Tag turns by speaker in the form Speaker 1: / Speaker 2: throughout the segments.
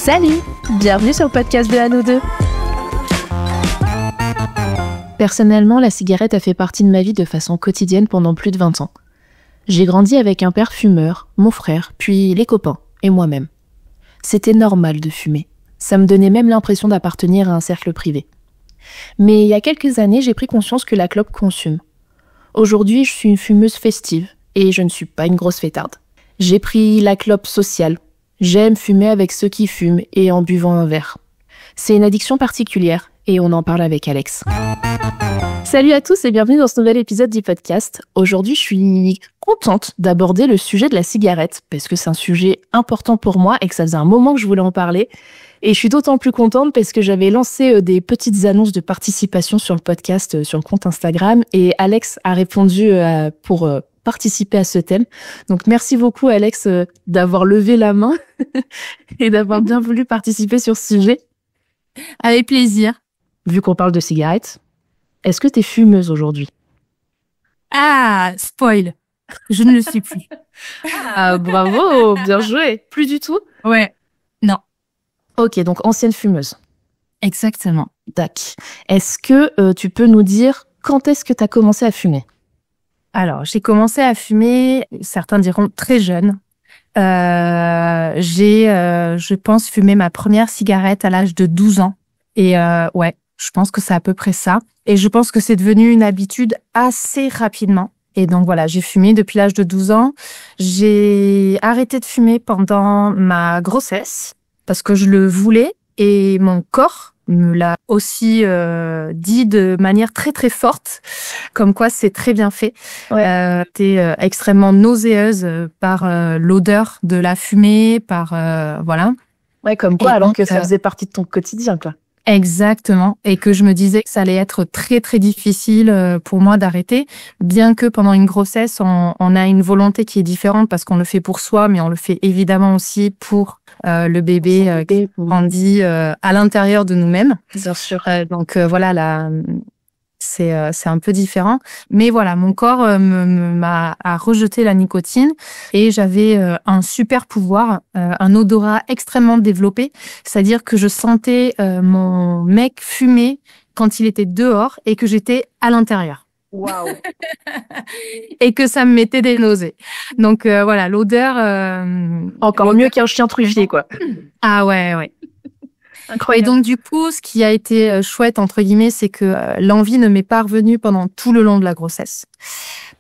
Speaker 1: Salut, bienvenue sur le podcast de Anno 2. Personnellement, la cigarette a fait partie de ma vie de façon quotidienne pendant plus de 20 ans. J'ai grandi avec un père fumeur, mon frère, puis les copains, et moi-même. C'était normal de fumer. Ça me donnait même l'impression d'appartenir à un cercle privé. Mais il y a quelques années, j'ai pris conscience que la clope consume. Aujourd'hui, je suis une fumeuse festive, et je ne suis pas une grosse fêtarde. J'ai pris la clope sociale. J'aime fumer avec ceux qui fument et en buvant un verre. C'est une addiction particulière, et on en parle avec Alex. Salut à tous et bienvenue dans ce nouvel épisode du podcast. Aujourd'hui, je suis contente d'aborder le sujet de la cigarette, parce que c'est un sujet important pour moi et que ça faisait un moment que je voulais en parler. Et je suis d'autant plus contente parce que j'avais lancé des petites annonces de participation sur le podcast, sur le compte Instagram, et Alex a répondu pour participer à ce thème. Donc merci beaucoup Alex d'avoir levé la main et d'avoir bien voulu participer sur ce sujet.
Speaker 2: Avec plaisir.
Speaker 1: Vu qu'on parle de cigarettes, est-ce que t'es fumeuse aujourd'hui?
Speaker 2: Ah, spoil. Je ne le suis plus.
Speaker 1: Ah, bravo, bien joué. Plus du tout?
Speaker 2: Ouais. Non.
Speaker 1: Ok, donc ancienne fumeuse.
Speaker 2: Exactement.
Speaker 1: Tac. Est-ce que tu peux nous dire quand est-ce que t'as commencé à fumer?
Speaker 2: Alors, j'ai commencé à fumer, certains diront très jeune. Je pense, fumé ma première cigarette à l'âge de 12 ans. Et ouais, je pense que c'est à peu près ça. Et je pense que c'est devenu une habitude assez rapidement. Et donc voilà, j'ai fumé depuis l'âge de 12 ans. J'ai arrêté de fumer pendant ma grossesse parce que je le voulais et mon corps me l'a aussi dit de manière très très forte, comme quoi c'est très bien fait. Ouais. J'étais extrêmement nauséeuse par l'odeur de la fumée, par voilà.
Speaker 1: Ouais, comme quoi, alors que ça faisait partie de ton quotidien, quoi.
Speaker 2: Exactement, et que je me disais que ça allait être très très difficile pour moi d'arrêter, bien que pendant une grossesse, on a une volonté qui est différente parce qu'on le fait pour soi, mais on le fait évidemment aussi pour le bébé qui grandit à l'intérieur de nous-mêmes.
Speaker 1: Bien sûr.
Speaker 2: Donc voilà, c'est un peu différent, mais voilà, mon corps a rejeté la nicotine et j'avais un super pouvoir, un odorat extrêmement développé, c'est-à-dire que je sentais mon mec fumer quand il était dehors et que j'étais à l'intérieur.
Speaker 1: Waouh.
Speaker 2: Et que ça me mettait des nausées. Donc voilà, l'odeur
Speaker 1: encore mieux qu'un chien truffier, quoi.
Speaker 2: Ah ouais.
Speaker 1: Incroyable.
Speaker 2: Et donc du coup, ce qui a été chouette entre guillemets, c'est que l'envie ne m'est pas revenue pendant tout le long de la grossesse.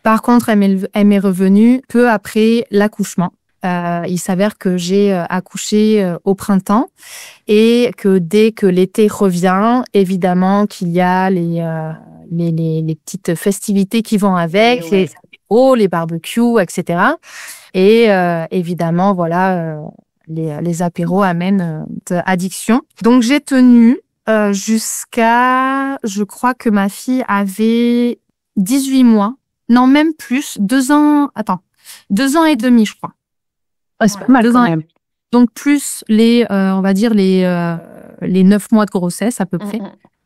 Speaker 2: Par contre, elle m'est revenue peu après l'accouchement. Il s'avère que j'ai accouché au printemps et que dès que l'été revient, évidemment qu'il y a les petites festivités qui vont avec, les apéros, les barbecues, etc. Et évidemment, voilà. Les apéros amènent addiction. Donc, j'ai tenu jusqu'à, je crois que ma fille avait 18 mois. Non, même plus. 2 ans et demi, je crois.
Speaker 1: Ouais, c'est pas mal quand même.
Speaker 2: Donc, plus on va dire les 9 mois de grossesse à peu près.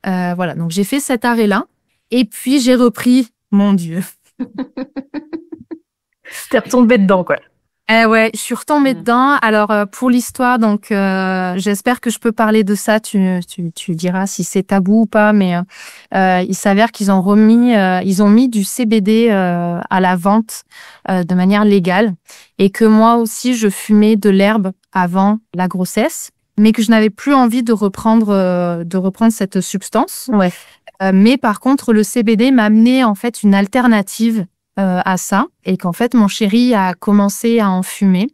Speaker 2: Voilà, donc j'ai fait cet arrêt-là. Et puis, j'ai repris, mon Dieu.
Speaker 1: T'es retombée dedans, quoi.
Speaker 2: Ouais, je suis retombée dedans. Alors pour l'histoire, donc j'espère que je peux parler de ça. Tu diras si c'est tabou ou pas, mais il s'avère qu'ils ont mis du CBD à la vente de manière légale, et que moi aussi je fumais de l'herbe avant la grossesse, mais que je n'avais plus envie de reprendre cette substance.
Speaker 1: Ouais.
Speaker 2: Mais par contre, le CBD m'a amené en fait une alternative à ça, et qu'en fait mon chéri a commencé à en fumer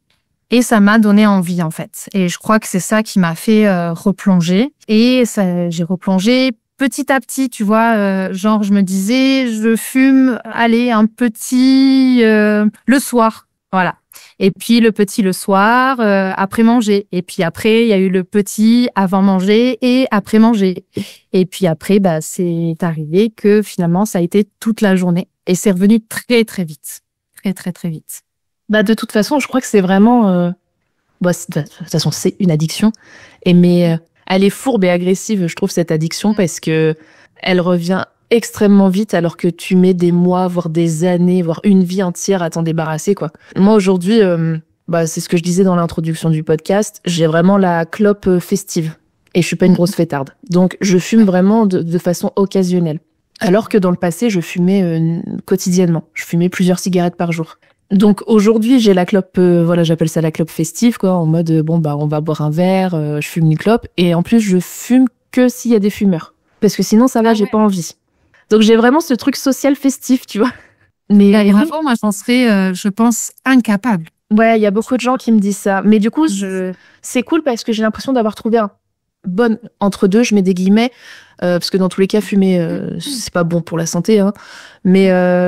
Speaker 2: et ça m'a donné envie en fait, et je crois que c'est ça qui m'a fait replonger, et j'ai replongé petit à petit, tu vois, genre je me disais je fume, allez, un petit le soir, voilà, et puis le petit le soir après manger, et puis après il y a eu le petit avant manger et après manger, et puis après c'est arrivé que finalement ça a été toute la journée. Et c'est revenu très, très vite. Très, très, très vite.
Speaker 1: De toute façon, je crois que c'est vraiment... de toute façon, c'est une addiction. Mais elle est fourbe et agressive, je trouve, cette addiction, parce que elle revient extrêmement vite, alors que tu mets des mois, voire des années, voire une vie entière à t'en débarrasser, quoi. Moi, aujourd'hui, bah, c'est ce que je disais dans l'introduction du podcast, j'ai vraiment la clope festive. Et je suis pas une grosse fêtarde. Donc, je fume vraiment de façon occasionnelle. Alors que dans le passé, je fumais quotidiennement. Je fumais plusieurs cigarettes par jour. Donc, aujourd'hui, j'ai la clope, voilà, j'appelle ça la clope festive, quoi, en mode, bon, bah, on va boire un verre, je fume une clope. Et en plus, je fume que s'il y a des fumeurs. Parce que sinon, ça va, j'ai pas envie. Donc, j'ai vraiment ce truc social festif, tu vois.
Speaker 2: Mais bravo, moi, j'en serais, je pense, incapable.
Speaker 1: Ouais, il y a beaucoup de gens qui me disent ça. Mais du coup, c'est cool parce que j'ai l'impression d'avoir trouvé un bon entre deux, je mets des guillemets, parce que dans tous les cas, fumer, c'est pas bon pour la santé, hein. Mais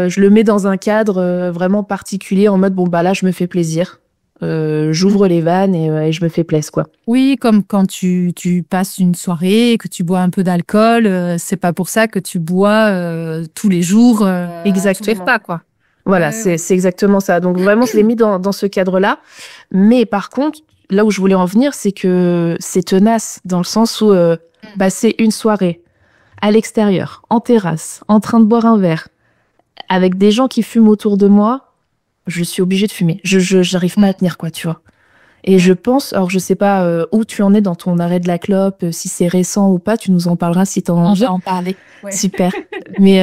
Speaker 1: je le mets dans un cadre vraiment particulier, en mode, bon, bah là, je me fais plaisir. J'ouvre les vannes et je me fais plaisir, quoi.
Speaker 2: Oui, comme quand tu passes une soirée et que tu bois un peu d'alcool, c'est pas pour ça que tu bois tous les jours.
Speaker 1: Exactement.
Speaker 2: Pas, quoi.
Speaker 1: Voilà, c'est exactement ça. Donc vraiment, je l'ai mis dans ce cadre-là. Mais par contre, là où je voulais en venir, c'est que c'est tenace, dans le sens où passer une soirée à l'extérieur, en terrasse, en train de boire un verre, avec des gens qui fument autour de moi, je suis obligée de fumer. J'arrive pas à tenir, quoi, tu vois. Et je pense, alors je sais pas où tu en es dans ton arrêt de la clope, si c'est récent ou pas, tu nous en parleras si t'en as envie.
Speaker 2: On va en parler. Ouais.
Speaker 1: Super. Mais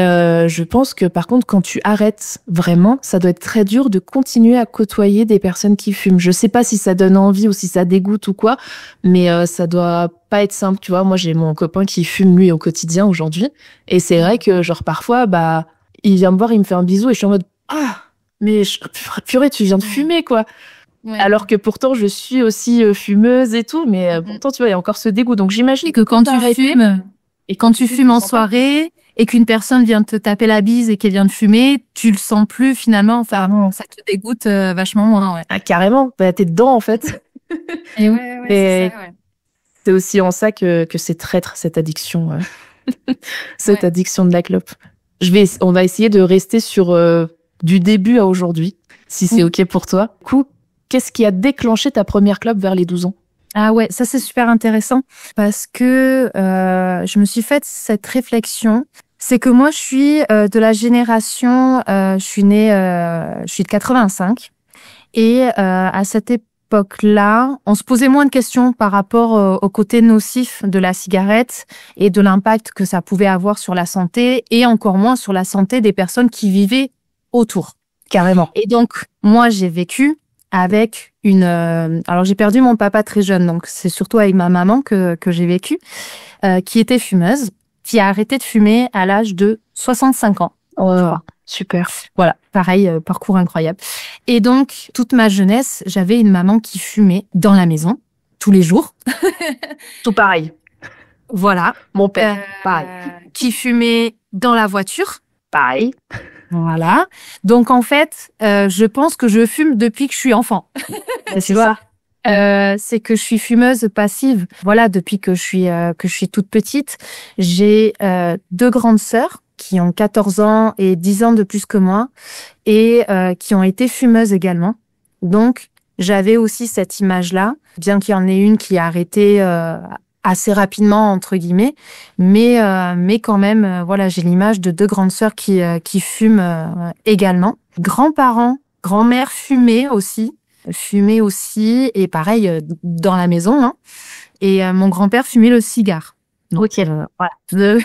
Speaker 1: je pense que par contre, quand tu arrêtes vraiment, ça doit être très dur de continuer à côtoyer des personnes qui fument. Je sais pas si ça donne envie ou si ça dégoûte ou quoi, mais ça doit pas être simple, tu vois. Moi, j'ai mon copain qui fume lui au quotidien aujourd'hui, et c'est vrai que genre parfois, bah, il vient me voir, il me fait un bisou et je suis en mode mais purée, tu viens de fumer, quoi. Ouais. Alors que pourtant, je suis aussi fumeuse et tout, mais pourtant, tu vois, il y a encore ce dégoût. Donc, j'imagine
Speaker 2: que quand tu fumes, et quand tu fumes en soirée, et qu'une personne vient te taper la bise et qu'elle vient de fumer, tu le sens plus finalement. Enfin, ça te dégoûte vachement moins. Ouais.
Speaker 1: Ah, carrément. Bah, t'es dedans, en fait.
Speaker 2: Et ouais, c'est ça, ouais.
Speaker 1: C'est aussi en ça que c'est traître, cette addiction. Cette addiction de la clope. On va essayer de rester sur du début à aujourd'hui, si c'est OK pour toi. Du coup, qu'est-ce qui a déclenché ta première clope vers les 12 ans?
Speaker 2: Ah ouais, ça c'est super intéressant parce que je me suis faite cette réflexion. C'est que moi je suis de la génération, je suis de 85 et à cette époque-là, on se posait moins de questions par rapport au côté nocif de la cigarette et de l'impact que ça pouvait avoir sur la santé et encore moins sur la santé des personnes qui vivaient autour.
Speaker 1: Carrément.
Speaker 2: Et donc moi j'ai vécu avec alors j'ai perdu mon papa très jeune, donc c'est surtout avec ma maman que j'ai vécu, qui était fumeuse, qui a arrêté de fumer à l'âge de 65 ans.
Speaker 1: Oh, super.
Speaker 2: Voilà, pareil, parcours incroyable. Et donc, toute ma jeunesse, j'avais une maman qui fumait dans la maison, tous les jours.
Speaker 1: Tout pareil.
Speaker 2: Voilà.
Speaker 1: Mon père, pareil.
Speaker 2: Qui fumait dans la voiture.
Speaker 1: Pareil.
Speaker 2: Voilà. Donc, en fait, je pense que je fume depuis que je suis enfant.
Speaker 1: Tu vois,
Speaker 2: c'est que je suis fumeuse passive. Voilà, depuis que je suis toute petite. J'ai 2 grandes sœurs qui ont 14 ans et 10 ans de plus que moi et qui ont été fumeuses également. Donc, j'avais aussi cette image-là, bien qu'il y en ait une qui a arrêté assez rapidement, entre guillemets, mais quand même, voilà, j'ai l'image de 2 grandes sœurs qui fument également. Grands-parents, grand-mère fumaient aussi, et pareil, dans la maison, hein. Et mon grand-père fumait le cigare. Donc,
Speaker 1: OK.
Speaker 2: Voilà.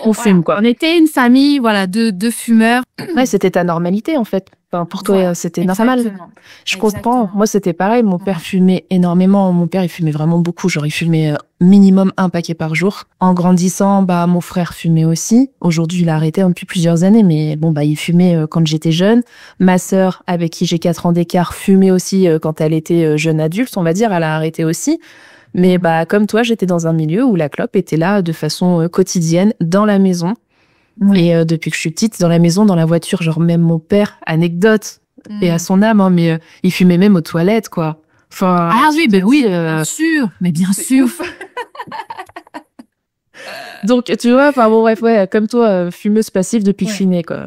Speaker 1: On fume, quoi.
Speaker 2: On était une famille, voilà, de fumeurs.
Speaker 1: Ouais, c'était ta normalité, en fait. Enfin, pour toi, voilà, c'était normal. Je comprends. Moi, c'était pareil. Mon père fumait énormément. Mon père, il fumait vraiment beaucoup. Genre, il fumait minimum 1 paquet par jour. En grandissant, bah, mon frère fumait aussi. Aujourd'hui, il a arrêté depuis plusieurs années, mais bon, bah, il fumait quand j'étais jeune. Ma sœur, avec qui j'ai 4 ans d'écart, fumait aussi quand elle était jeune adulte, on va dire. Elle a arrêté aussi. Mais bah, comme toi, j'étais dans un milieu où la clope était là de façon quotidienne, dans la maison. Oui. Et depuis que je suis petite, dans la maison, dans la voiture, genre même mon père, anecdote, et à son âme, hein, mais il fumait même aux toilettes, quoi. Enfin,
Speaker 2: oui, ben oui, bien sûr, mais bien sûr.
Speaker 1: Donc, tu vois, enfin bon, bref, ouais, comme toi, fumeuse passive depuis que je suis née, quoi.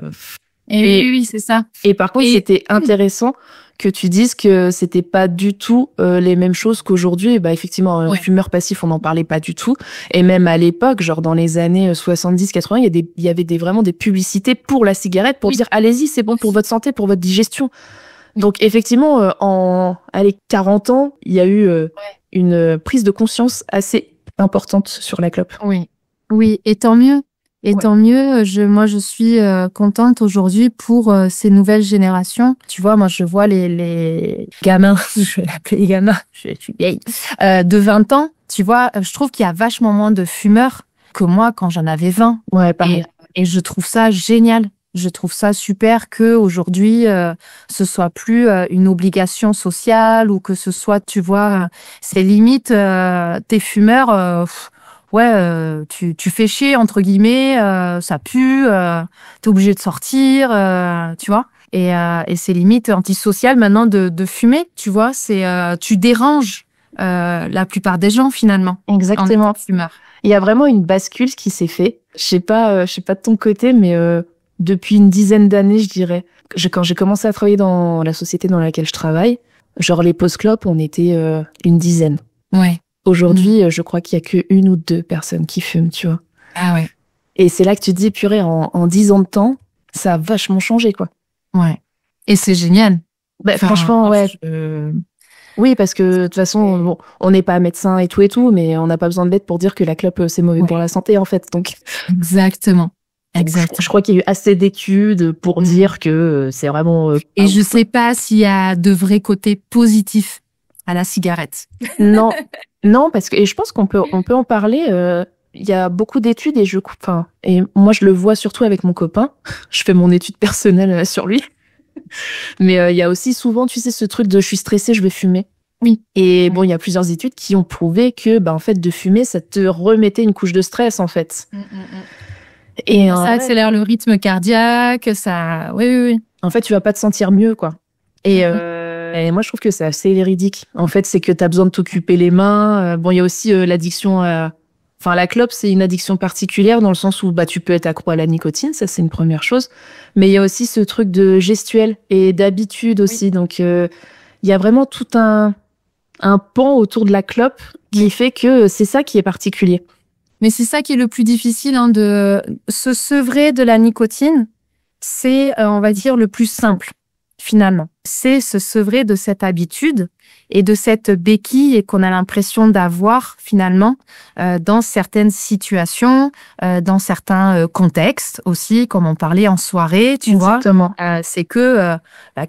Speaker 2: Et oui, c'est ça.
Speaker 1: Et par contre, c'était intéressant que tu dises que c'était pas du tout les mêmes choses qu'aujourd'hui. Et bah effectivement, fumeur passif, on n'en parlait pas du tout. Et même à l'époque, genre dans les années 70-80, il y avait vraiment des publicités pour la cigarette pour dire allez-y, c'est bon pour votre santé, pour votre digestion. Donc effectivement, allez, 40 ans, il y a eu une prise de conscience assez importante sur la clope.
Speaker 2: Oui, oui, et tant mieux. Et tant mieux, moi je suis contente aujourd'hui pour ces nouvelles générations. Tu vois, moi je vois les gamins, je vais l'appeler les gamins, je suis vieille, de 20 ans, tu vois, je trouve qu'il y a vachement moins de fumeurs que moi quand j'en avais 20.
Speaker 1: Ouais, pareil.
Speaker 2: Et je trouve ça génial. Je trouve ça super que aujourd'hui ce soit plus une obligation sociale ou que ce soit, tu vois, c'est limite t'es fumeur. Tu fais chier entre guillemets, ça pue, t'es obligé de sortir, tu vois. Et c'est limite antisocial maintenant de fumer, tu vois. C'est tu déranges la plupart des gens finalement.
Speaker 1: Exactement.
Speaker 2: En étant fumeur.
Speaker 1: Il y a vraiment une bascule qui s'est fait. Je sais pas de ton côté, mais depuis une dizaine d'années, je dirais. Quand j'ai commencé à travailler dans la société dans laquelle je travaille, genre les pauses clopes, on était une dizaine.
Speaker 2: Ouais.
Speaker 1: Aujourd'hui, je crois qu'il y a que 1 ou 2 personnes qui fument, tu vois.
Speaker 2: Ah ouais.
Speaker 1: Et c'est là que tu te dis, purée, en 10 ans de temps, ça a vachement changé, quoi.
Speaker 2: Ouais. Et c'est génial.
Speaker 1: Bah, franchement, ouais. Oui, parce que de toute façon, bon, on n'est pas médecin et tout, mais on n'a pas besoin de l'être pour dire que la clope, c'est mauvais pour la santé, en fait. Donc,
Speaker 2: exactement.
Speaker 1: Je crois qu'il y a eu assez d'études pour dire que c'est vraiment...
Speaker 2: Et je sais pas s'il y a de vrais côtés positifs à la cigarette.
Speaker 1: Non, parce que et je pense qu'on peut en parler. Il y a beaucoup d'études et moi je le vois surtout avec mon copain. Je fais mon étude personnelle sur lui. Mais il y a aussi souvent, tu sais, ce truc de je suis stressée, je vais fumer.
Speaker 2: Oui.
Speaker 1: Et bon, il y a plusieurs études qui ont prouvé que, en fait, de fumer, ça te remettait une couche de stress, en fait.
Speaker 2: Et ça accélère le rythme cardiaque, ça. Oui.
Speaker 1: En fait, tu vas pas te sentir mieux, quoi. Et moi, je trouve que c'est assez véridique. En fait, c'est que tu as besoin de t'occuper les mains. Bon, il y a aussi l'addiction Enfin, la clope, c'est une addiction particulière dans le sens où tu peux être accro à la nicotine, ça c'est une première chose. Mais il y a aussi ce truc de gestuel et d'habitude aussi. Oui. Donc, il y a vraiment tout un pan autour de la clope qui fait que c'est ça qui est particulier.
Speaker 2: Mais c'est ça qui est le plus difficile, de se sevrer de la nicotine. C'est, on va dire, le plus simple. Finalement, c'est se sevrer de cette habitude et de cette béquille qu'on a l'impression d'avoir finalement dans certaines situations, dans certains contextes aussi, comme on parlait en soirée, tu
Speaker 1: Exactement.
Speaker 2: vois. C'est que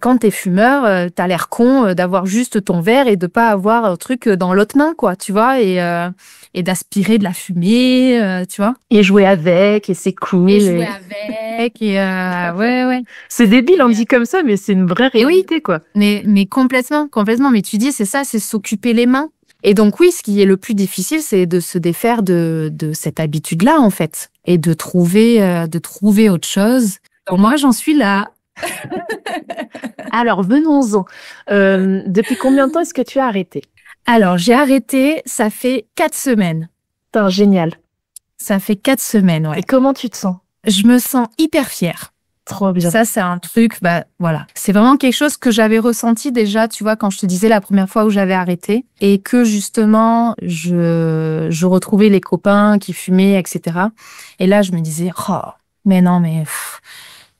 Speaker 2: quand t'es fumeur, t'as l'air con d'avoir juste ton verre et de pas avoir un truc dans l'autre main, quoi, tu vois, et d'aspirer de la fumée, tu vois.
Speaker 1: Et jouer avec, et c'est cool.
Speaker 2: Et jouer avec, et ouais.
Speaker 1: C'est débile, on dit comme ça, mais c'est une vraie réalité, quoi.
Speaker 2: Mais complètement. Mais tu dis, c'est ça, c'est s'occuper les mains. Et donc oui, ce qui est le plus difficile, c'est de se défaire de cette habitude-là, en fait. Et de trouver autre chose. Donc moi, j'en suis là.
Speaker 1: Alors, venons-en. Depuis combien de temps est-ce que tu as arrêté?
Speaker 2: Alors, j'ai arrêté, ça fait 4 semaines.
Speaker 1: Putain, génial.
Speaker 2: Ça fait 4 semaines, ouais.
Speaker 1: Et comment tu te sens?
Speaker 2: Je me sens hyper fière.
Speaker 1: Trop bien.
Speaker 2: Ça, c'est un truc, voilà. C'est vraiment quelque chose que j'avais ressenti déjà, tu vois, quand je te disais la première fois où j'avais arrêté. Et que, justement, je retrouvais les copains qui fumaient, etc. Et là, je me disais, mais non, mais...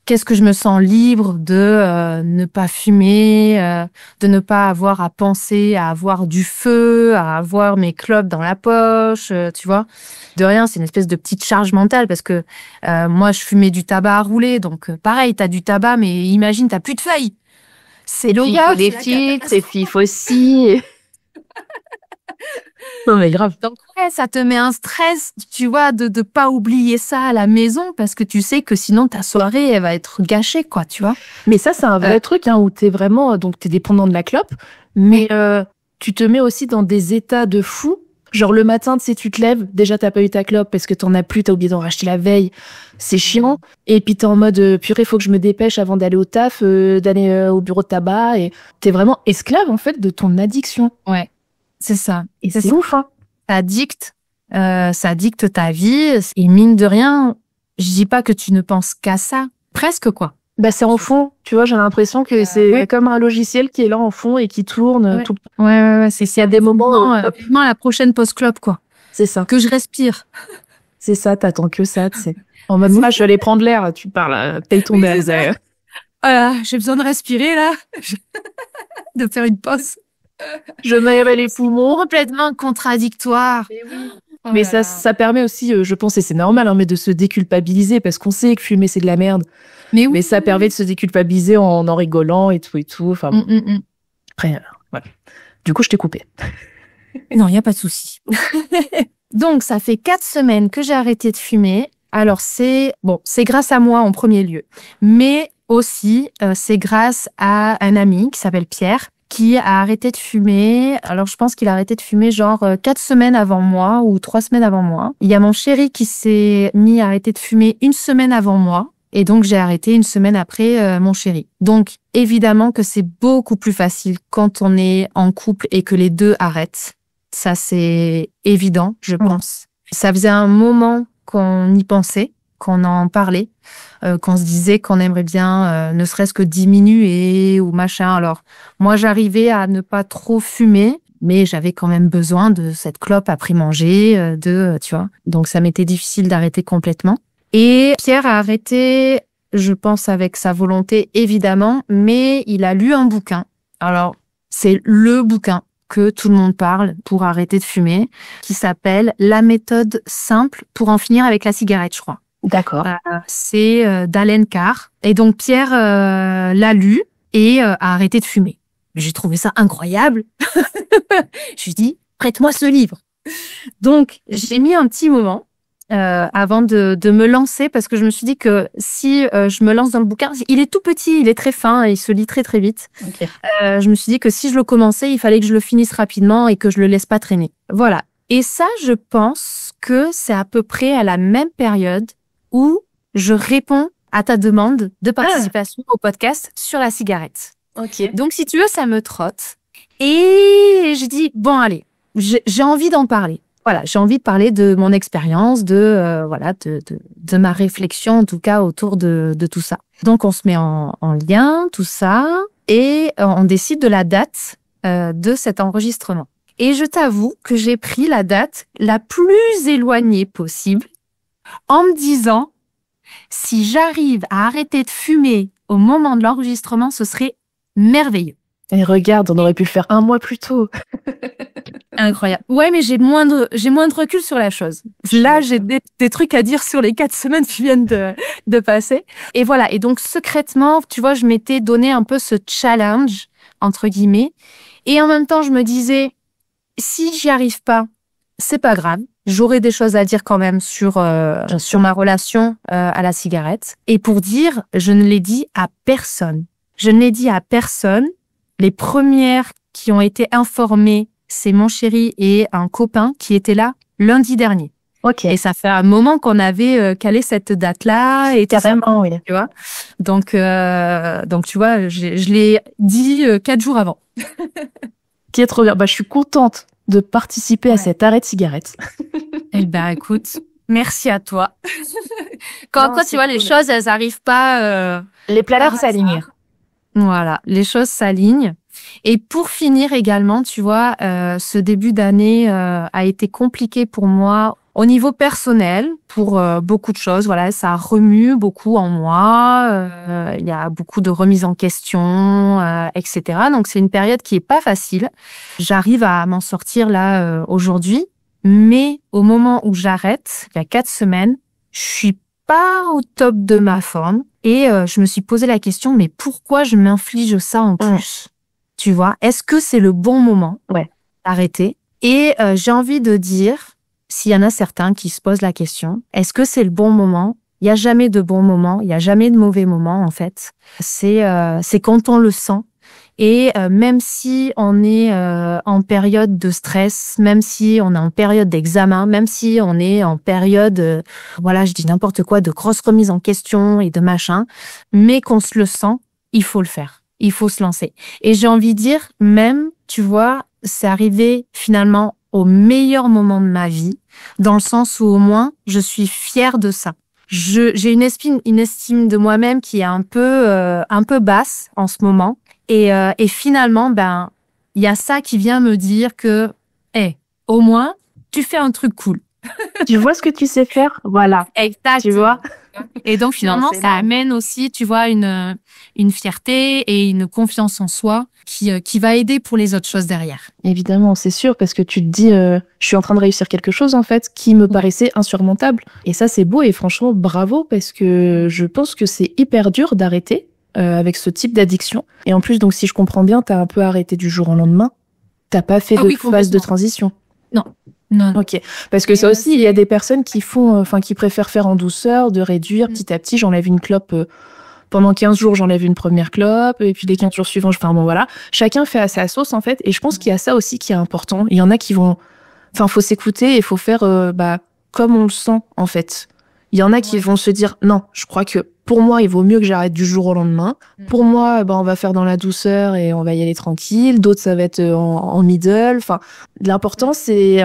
Speaker 2: Qu'est-ce que je me sens libre de ne pas fumer, de ne pas avoir à penser à avoir du feu, à avoir mes clopes dans la poche, tu vois. De rien, c'est une espèce de petite charge mentale parce que moi, je fumais du tabac à rouler. Donc, pareil, t'as du tabac, mais imagine, t'as plus de feuilles. C'est l'orgasme.
Speaker 1: Des filtres, c'est fif aussi. Non, mais grave.
Speaker 2: Donc, ouais, ça te met un stress, tu vois, de pas oublier ça à la maison parce que tu sais que sinon ta soirée, elle va être gâchée, quoi, tu vois.
Speaker 1: Mais ça, c'est un vrai truc, où t'es vraiment, donc t'es dépendant de la clope, mais tu te mets aussi dans des états de fou. Genre, le matin, tu sais, tu te lèves, déjà, t'as pas eu ta clope parce que t'en as plus, t'as oublié d'en racheter la veille. C'est chiant. Et puis, t'es en mode, purée, faut que je me dépêche avant d'aller au taf, d'aller au bureau de tabac. Et t'es vraiment esclave, en fait, de ton addiction.
Speaker 2: Ouais. C'est ça.
Speaker 1: Et c'est ouf, hein.
Speaker 2: Ça dicte ta vie. Et mine de rien, je dis pas que tu ne penses qu'à ça. Presque, quoi.
Speaker 1: C'est en fond. Tu vois, j'ai l'impression que c'est comme un logiciel qui est là en fond et qui tourne tout le temps.
Speaker 2: Ouais. S'il y a des moments, la prochaine post-clope, quoi.
Speaker 1: C'est ça.
Speaker 2: Que je respire.
Speaker 1: C'est ça, t'attends que ça, tu sais. En mode, moi, je vais aller prendre l'air, tu parles, paye ton base.
Speaker 2: Voilà, j'ai besoin de respirer là, de faire une pause.
Speaker 1: Je m'aérais les poumons.
Speaker 2: Complètement contradictoire.
Speaker 1: Mais oui.
Speaker 2: Oh
Speaker 1: Mais
Speaker 2: là là.
Speaker 1: ça permet aussi, je pense, et c'est normal, hein, mais de se déculpabiliser parce qu'on sait que fumer c'est de la merde.
Speaker 2: Mais oui.
Speaker 1: Mais ça permet de se déculpabiliser en rigolant et tout et tout. Enfin, bon. Après, voilà. Du coup, je t'ai coupé.
Speaker 2: Non, il n'y a pas de souci. Donc, ça fait 4 semaines que j'ai arrêté de fumer. Alors, c'est grâce à moi en premier lieu. Mais aussi, c'est grâce à un ami qui s'appelle Pierre, qui a arrêté de fumer. Alors, je pense qu'il a arrêté de fumer genre 4 semaines avant moi ou 3 semaines avant moi. Il y a mon chéri qui s'est mis à arrêter de fumer 1 semaine avant moi. Et donc, j'ai arrêté 1 semaine après mon chéri. Donc, évidemment que c'est beaucoup plus facile quand on est en couple et que les deux arrêtent. Ça, c'est évident, je pense. Ça faisait un moment qu'on y pensait, qu'on en parlait, qu'on se disait qu'on aimerait bien ne serait-ce que diminuer ou machin. Alors, moi, j'arrivais à ne pas trop fumer, mais j'avais quand même besoin de cette clope après manger, tu vois. Donc, ça m'était difficile d'arrêter complètement. Et Pierre a arrêté, je pense, avec sa volonté, évidemment, mais il a lu un bouquin. Alors, c'est le bouquin que tout le monde parle pour arrêter de fumer, qui s'appelle « La méthode simple pour en finir avec la cigarette », je crois.
Speaker 1: D'accord.
Speaker 2: C'est d'Alen Carr. Et donc, Pierre l'a lu et a arrêté de fumer. J'ai trouvé ça incroyable. Je lui ai dit « Prête-moi ce livre ». Donc, j'ai mis un petit moment avant de me lancer, parce que je me suis dit que si je me lance dans le bouquin, il est tout petit, il est très fin et il se lit très très vite.
Speaker 1: Okay.
Speaker 2: Je me suis dit que si je le commençais, il fallait que je le finisse rapidement et que je le laisse pas traîner. Voilà. Et ça, je pense que c'est à peu près à la même période où je réponds à ta demande de participation au podcast sur la cigarette.
Speaker 1: Ok.
Speaker 2: Donc, si tu veux, ça me trotte. Et je dis, bon, allez, j'ai envie d'en parler. Voilà, j'ai envie de parler de mon expérience, de ma réflexion, en tout cas, autour de tout ça. Donc, on se met en lien, tout ça, et on décide de la date de cet enregistrement. Et je t'avoue que j'ai pris la date la plus éloignée possible en me disant, si j'arrive à arrêter de fumer au moment de l'enregistrement, ce serait merveilleux.
Speaker 1: Et regarde, on aurait pu le faire 1 mois plus tôt.
Speaker 2: Incroyable. Ouais, mais j'ai moins de recul sur la chose. Là, j'ai des trucs à dire sur les 4 semaines qui viennent de passer. Et voilà. Et donc, secrètement, tu vois, je m'étais donné un peu ce challenge, entre guillemets. Et en même temps, je me disais, si j'y arrive pas, c'est pas grave. J'aurai des choses à dire quand même sur ma relation à la cigarette. Et pour dire, je ne l'ai dit à personne. Je ne l'ai dit à personne. Les premières qui ont été informées, c'est mon chéri et un copain qui étaient là lundi dernier.
Speaker 1: Ok.
Speaker 2: Et ça fait un moment qu'on avait calé cette date-là. Et
Speaker 1: carrément, oui.
Speaker 2: Tu vois. Donc tu vois, je l'ai dit 4 jours avant.
Speaker 1: Qui est trop bien. Bah, je suis contente de participer à cet arrêt de cigarette.
Speaker 2: Eh ben, écoute, merci à toi. Quand tu vois, les choses, elles arrivent pas.
Speaker 1: Les planètes s'alignent.
Speaker 2: Voilà, les choses s'alignent. Et pour finir également, tu vois, ce début d'année a été compliqué pour moi au niveau personnel pour beaucoup de choses. Voilà, ça remue beaucoup en moi. Il y a beaucoup de remises en question, etc. Donc c'est une période qui est pas facile. J'arrive à m'en sortir là aujourd'hui, mais au moment où j'arrête, il y a 4 semaines, je suis pas au top de ma forme et je me suis posé la question, mais pourquoi je m'inflige ça en plus? Tu vois, est-ce que c'est le bon moment d'arrêter? Et j'ai envie de dire, s'il y en a certains qui se posent la question, est-ce que c'est le bon moment? Il y a jamais de bon moment, il y a jamais de mauvais moment en fait. C'est quand on le sent. Et même si on est en période de stress, même si on est en période d'examen, même si on est en période, voilà, je dis n'importe quoi, de grosses remises en question et de machin, mais qu'on se le sent, il faut le faire. Il faut se lancer. Et j'ai envie de dire, même, tu vois, c'est arrivé finalement au meilleur moment de ma vie, dans le sens où au moins, je suis fière de ça. J'ai une estime de moi-même qui est un peu basse en ce moment. Et finalement, ben, il y a ça qui vient me dire que, au moins, tu fais un truc cool.
Speaker 1: Tu vois ce que tu sais faire? Voilà.
Speaker 2: Exact.
Speaker 1: Tu vois?
Speaker 2: Et donc finalement, ça amène aussi, tu vois, une fierté et une confiance en soi qui va aider pour les autres choses derrière.
Speaker 1: Évidemment, c'est sûr, parce que tu te dis, je suis en train de réussir quelque chose, en fait, qui me paraissait insurmontable. Et ça, c'est beau, et franchement, bravo, parce que je pense que c'est hyper dur d'arrêter avec ce type d'addiction. Et en plus, donc, si je comprends bien, t'as un peu arrêté du jour au lendemain. T'as pas fait de phase de transition.
Speaker 2: Non. Non.
Speaker 1: Ok. Parce que ça aussi, il y a des personnes qui qui préfèrent faire en douceur, de réduire petit à petit. J'enlève une clope pendant 15 jours, j'enlève une première clope, et puis les 15 jours suivants, enfin bon, voilà. Chacun fait à sa sauce, en fait. Et je pense qu'il y a ça aussi qui est important. Il y en a qui vont, faut s'écouter et faut faire, comme on le sent, en fait. Il y en a qui vont se dire, non, je crois que pour moi, il vaut mieux que j'arrête du jour au lendemain. Pour moi, on va faire dans la douceur et on va y aller tranquille. D'autres, ça va être en middle. Enfin, l'important, c'est,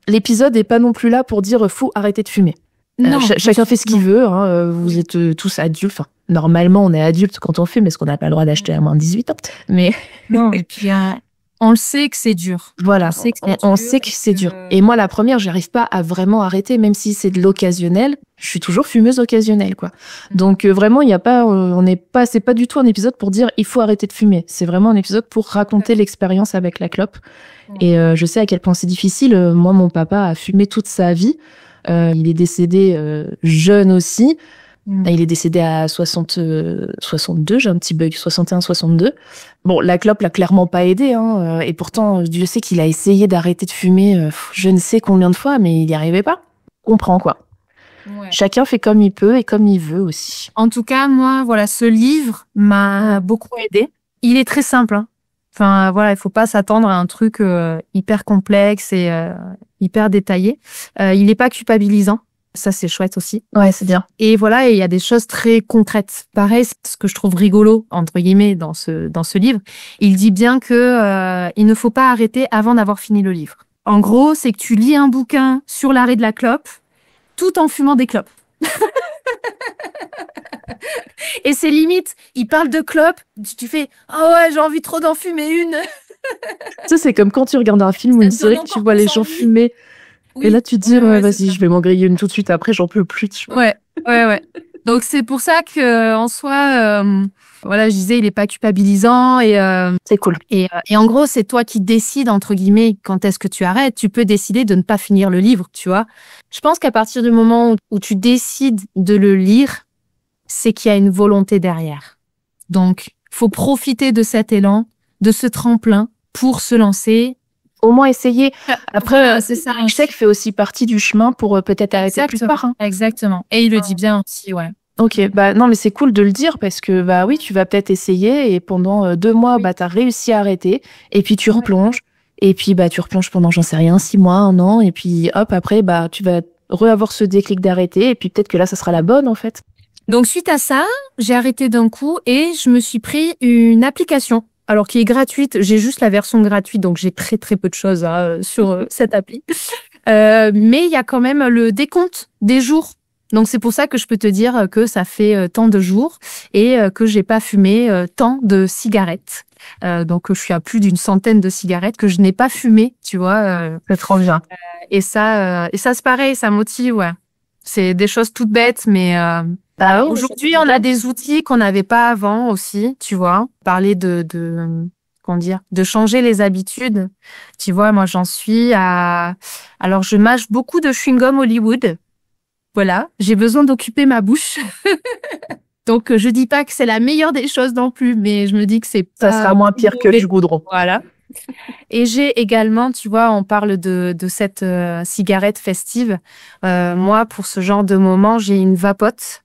Speaker 1: l'épisode est pas non plus là pour dire, faut arrêter de fumer. Non, chacun fait ce qu'il veut, hein. Vous êtes tous adultes. Enfin, normalement, on est adulte quand on fume, parce qu'on n'a pas le droit d'acheter à moins de 18 ans. Mais
Speaker 2: non, et puis on le sait que c'est dur.
Speaker 1: Voilà, on sait que c'est dur. Et moi, la première, j'arrive pas à vraiment arrêter, même si c'est de l'occasionnel. Je suis toujours fumeuse occasionnelle, quoi. Donc vraiment, il y a pas, c'est pas du tout un épisode pour dire il faut arrêter de fumer. C'est vraiment un épisode pour raconter l'expérience avec la clope. Et je sais à quel point c'est difficile. Moi, mon papa a fumé toute sa vie. Il est décédé jeune aussi. Il est décédé à 62, j'ai un petit bug, 61, 62. Bon, la clope l'a clairement pas aidé, hein, et pourtant, Dieu sait qu'il a essayé d'arrêter de fumer je ne sais combien de fois, mais il n'y arrivait pas. On comprend, quoi. Ouais. Chacun fait comme il peut et comme il veut aussi.
Speaker 2: En tout cas, moi, voilà, ce livre m'a beaucoup aidé. Il est très simple, hein. Enfin, voilà, il faut pas s'attendre à un truc hyper complexe et hyper détaillé. Il est pas culpabilisant. Ça, c'est chouette aussi.
Speaker 1: Ouais, c'est bien.
Speaker 2: Et voilà, il y a des choses très concrètes. Pareil, ce que je trouve rigolo, entre guillemets, dans ce livre, il dit bien que il ne faut pas arrêter avant d'avoir fini le livre. En gros, c'est que tu lis un bouquin sur l'arrêt de la clope, tout en fumant des clopes. Et c'est limite, il parle de clopes, tu fais « Ah ouais, j'ai envie trop d'en fumer une !»
Speaker 1: Ça, c'est comme quand tu regardes un film ou une série, tu vois les gens fumer. Oui. Et là, tu te dis, vas-y, je vais m'en griller une tout de suite après, j'en peux plus. Tu vois.
Speaker 2: Ouais. Donc, c'est pour ça que, en soi, voilà, je disais, il est pas culpabilisant et
Speaker 1: c'est cool.
Speaker 2: Et en gros, c'est toi qui décides, entre guillemets, quand est-ce que tu arrêtes. Tu peux décider de ne pas finir le livre, tu vois. Je pense qu'à partir du moment où tu décides de le lire, c'est qu'il y a une volonté derrière. Donc, faut profiter de cet élan, de ce tremplin pour se lancer.
Speaker 1: Au moins essayer. Après, c'est ça. L'échec fait aussi partie du chemin pour peut-être arrêter plus tard. Hein.
Speaker 2: Exactement. Et il le dit bien aussi, ouais.
Speaker 1: Ok, non, mais c'est cool de le dire parce que, oui, tu vas peut-être essayer et pendant 2 mois, t'as réussi à arrêter et puis tu replonges et puis, tu replonges pendant, j'en sais rien, 6 mois, 1 an et puis, hop, après, tu vas avoir ce déclic d'arrêter et puis peut-être que là, ça sera la bonne, en fait.
Speaker 2: Donc, suite à ça, j'ai arrêté d'un coup et je me suis pris une application. Alors, qui est gratuite. J'ai juste la version gratuite, donc j'ai très, très peu de choses sur cette appli. Mais il y a quand même le décompte des jours. Donc, c'est pour ça que je peux te dire que ça fait tant de jours et que j'ai pas fumé tant de cigarettes. Donc, je suis à plus d'une centaine de cigarettes que je n'ai pas fumé, tu vois.
Speaker 1: C'est trop bien.
Speaker 2: Et ça, c'est pareil, ça motive, ouais. C'est des choses toutes bêtes, mais... aujourd'hui, on a des outils qu'on n'avait pas avant aussi, tu vois. Parler de changer les habitudes. Tu vois, moi, j'en suis à... Alors, je mâche beaucoup de chewing-gum Hollywood. Voilà, j'ai besoin d'occuper ma bouche. Donc, je dis pas que c'est la meilleure des choses non plus, mais je me dis que c'est pas...
Speaker 1: Ça sera moins pire que du goudron.
Speaker 2: Voilà. Et j'ai également, tu vois, on parle de cette cigarette festive. Moi, pour ce genre de moment, j'ai une vapote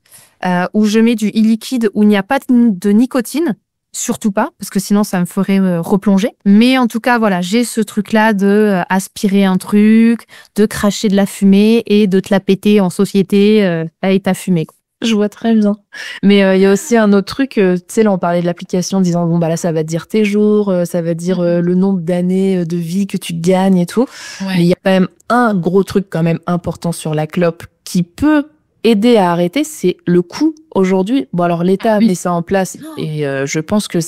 Speaker 2: où je mets du e-liquide où il n'y a pas de nicotine. Surtout pas, parce que sinon ça me ferait replonger. Mais en tout cas, voilà, j'ai ce truc-là de aspirer un truc, de cracher de la fumée et de te la péter en société avec ta fumée.
Speaker 1: Je vois très bien. Mais il y a aussi un autre truc, tu sais, là on parlait de l'application en disant bon là ça va te dire tes jours, ça va te dire le nombre d'années de vie que tu gagnes et tout. Ouais. Mais il y a quand même un gros truc quand même important sur la clope qui peut aider à arrêter, c'est le coût aujourd'hui. Bon alors l'État a mis ça en place et je pense que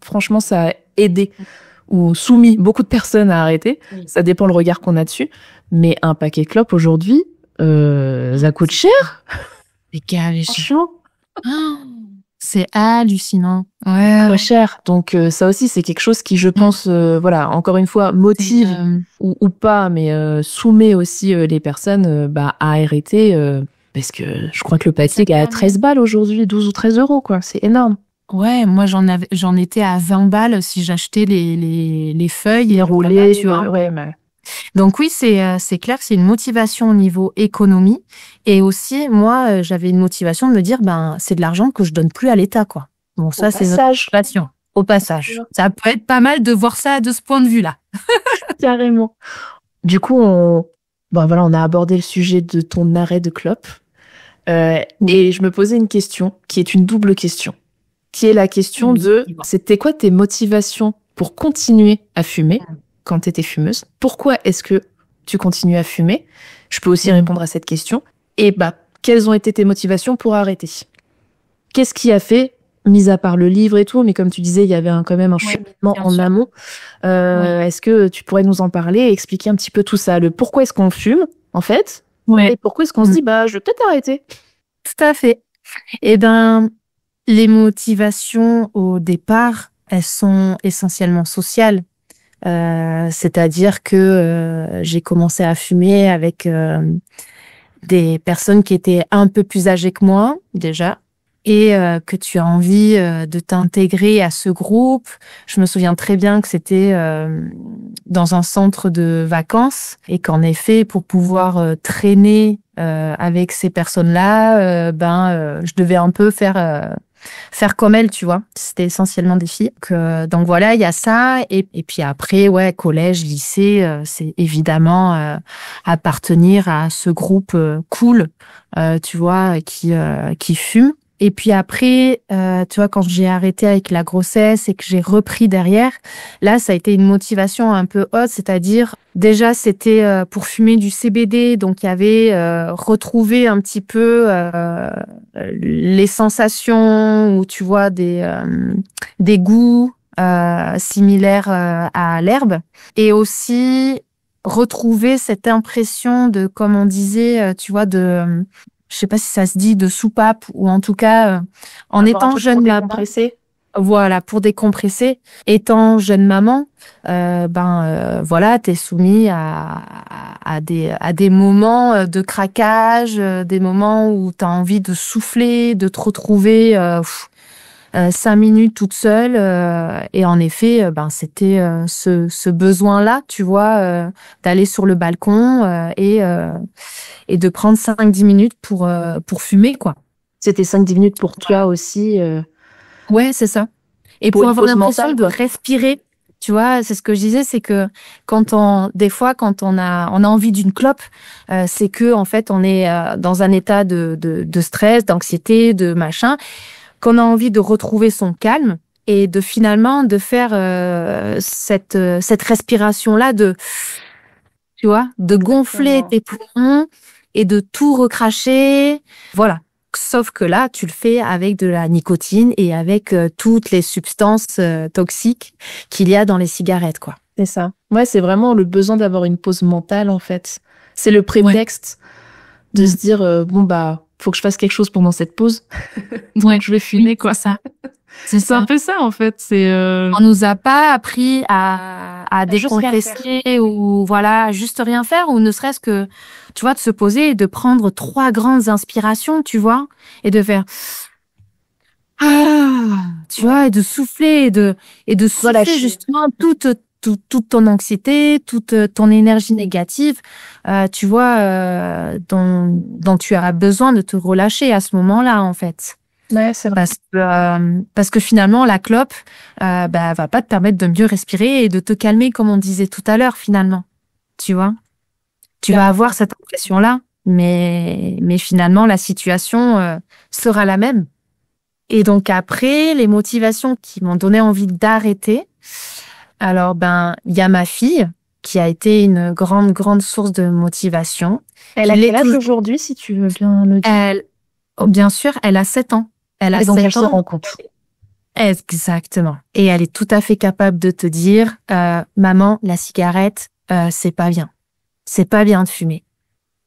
Speaker 1: franchement ça a aidé ou soumis beaucoup de personnes à arrêter. Oui. Ça dépend le regard qu'on a dessus. Mais un paquet de clopes aujourd'hui, ça coûte cher.
Speaker 2: Les gars,
Speaker 1: Franchement,
Speaker 2: c'est hallucinant. Ouais.
Speaker 1: très cher. Donc ça aussi, c'est quelque chose qui, je pense, voilà, encore une fois, motive ou pas, mais soumet aussi les personnes à arrêter. Parce que je crois que le papier est à 13 balles aujourd'hui, 12 ou 13 euros, quoi. C'est énorme.
Speaker 2: Ouais, moi j'en étais à 20 balles si j'achetais les feuilles
Speaker 1: Les roulés,
Speaker 2: tu vois.
Speaker 1: ouais, mais...
Speaker 2: Donc oui, c'est clair que c'est une motivation au niveau économie. Et aussi, moi, j'avais une motivation de me dire, c'est de l'argent que je donne plus à l'État, quoi. Bon, ça, c'est notre motivation. Au passage. Ça peut être pas mal de voir ça de ce point de vue-là.
Speaker 1: Carrément. Du coup, on a abordé le sujet de ton arrêt de clope. Et je me posais une question, qui est une double question. Qui est la question de, c'était quoi tes motivations pour continuer à fumer quand tu étais fumeuse? Pourquoi est-ce que tu continues à fumer? Je peux aussi répondre à cette question. Et quelles ont été tes motivations pour arrêter? Qu'est-ce qui a fait, mis à part le livre et tout, mais comme tu disais, il y avait quand même un cheminement en amont. Est-ce que tu pourrais nous en parler et expliquer un petit peu tout ça? Le pourquoi est-ce qu'on fume, en fait? Et pourquoi est-ce qu'on se dit, je vais peut-être arrêter?
Speaker 2: Tout à fait. Les motivations au départ, elles sont essentiellement sociales. C'est-à-dire que j'ai commencé à fumer avec des personnes qui étaient un peu plus âgées que moi déjà, et que tu as envie de t'intégrer à ce groupe. Je me souviens très bien que c'était dans un centre de vacances et qu'en effet, pour pouvoir traîner avec ces personnes-là, je devais un peu faire comme elles, tu vois. C'était essentiellement des filles. Donc voilà, il y a ça. Et puis après, collège, lycée, c'est évidemment appartenir à ce groupe cool, tu vois, qui fume. Et puis après, tu vois, quand j'ai arrêté avec la grossesse et que j'ai repris derrière, là, ça a été une motivation un peu haute, c'est-à-dire, déjà, c'était pour fumer du CBD, donc il y avait retrouvé un petit peu les sensations ou, tu vois, des goûts similaires à l'herbe, et aussi retrouver cette impression de, comme on disait, tu vois, je sais pas si ça se dit, de soupape, ou en tout cas, en étant jeune maman. Voilà, pour décompresser. Étant jeune maman, voilà, t'es soumis à des moments de craquage, des moments où t'as envie de souffler, de te retrouver 5 minutes toute seule. Et en effet, c'était ce besoin-là, tu vois, d'aller sur le balcon et de prendre 5-10 minutes pour fumer, quoi.
Speaker 1: C'était 5-10 minutes pour toi aussi.
Speaker 2: Ouais, c'est ça. Et pour avoir l'impression de respirer, tu vois, c'est ce que je disais, c'est que des fois, quand on a envie d'une clope, c'est que, en fait, on est dans un état de stress, d'anxiété, de machin, qu'on a envie de retrouver son calme et de finalement de faire cette respiration-là tu vois, de gonfler tes poumons et de tout recracher. Voilà. Sauf que là, tu le fais avec de la nicotine et avec toutes les substances toxiques qu'il y a dans les cigarettes, quoi.
Speaker 1: C'est ça. Ouais, c'est vraiment le besoin d'avoir une pause mentale, en fait. C'est le prétexte de se dire, faut que je fasse quelque chose pendant cette pause. Donc, je vais fumer, quoi.
Speaker 2: Ça.
Speaker 1: C'est un peu ça, en fait.
Speaker 2: On nous a pas appris à décompresser ou voilà, juste rien faire, ou ne serait-ce que, tu vois, de se poser et de prendre 3 grandes inspirations, tu vois, et de faire tu vois, et de souffler et de souffler justement toute ton anxiété, toute ton énergie négative, tu vois, dont tu as besoin de te relâcher à ce moment-là, en fait.
Speaker 1: Ouais, c'est vrai.
Speaker 2: Parce que finalement, la clope, va pas te permettre de mieux respirer et de te calmer, comme on disait tout à l'heure, finalement. Tu vois? Tu vas avoir cette impression-là, mais finalement, la situation sera la même. Et donc après, les motivations qui m'ont donné envie d'arrêter, alors, il y a ma fille, qui a été une grande source de motivation.
Speaker 1: Elle a quel âge aujourd'hui, si tu veux bien le dire?
Speaker 2: Bien sûr, elle a 7 ans. Elle a 7 ans.
Speaker 1: Elle se rend compte.
Speaker 2: Exactement. Et elle est tout à fait capable de te dire, maman, la cigarette, c'est pas bien. C'est pas bien de fumer.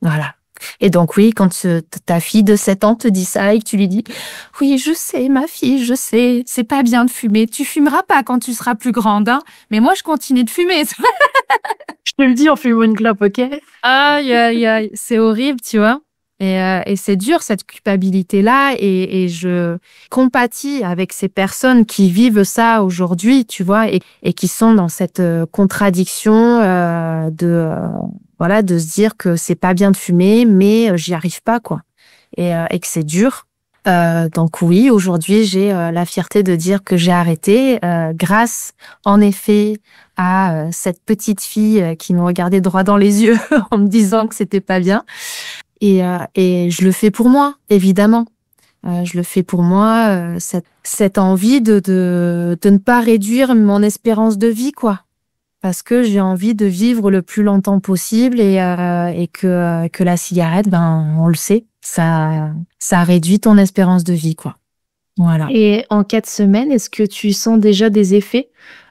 Speaker 2: Voilà. Et donc oui, quand ta fille de 7 ans te dit ça et que tu lui dis « Oui, je sais, ma fille, je sais, c'est pas bien de fumer. Tu fumeras pas quand tu seras plus grande, hein. Mais moi, je continue de fumer. »
Speaker 1: Je te le dis en fumant une clope, ok?
Speaker 2: Aïe, aïe, aïe. C'est horrible, tu vois. Et c'est dur, cette culpabilité-là. Et je compatis avec ces personnes qui vivent ça aujourd'hui, tu vois, et qui sont dans cette contradiction voilà, de se dire que c'est pas bien de fumer, mais j'y arrive pas, quoi. Et que c'est dur. Donc oui, aujourd'hui, j'ai la fierté de dire que j'ai arrêté grâce, en effet, à cette petite fille qui me regardait droit dans les yeux en me disant que c'était pas bien. Et je le fais pour moi, évidemment. Je le fais pour moi, cette envie de ne pas réduire mon espérance de vie, quoi. Parce que j'ai envie de vivre le plus longtemps possible et que la cigarette, ben, on le sait, ça réduit ton espérance de vie, quoi. Voilà.
Speaker 1: Et en 4 semaines, est-ce que tu sens déjà des effets?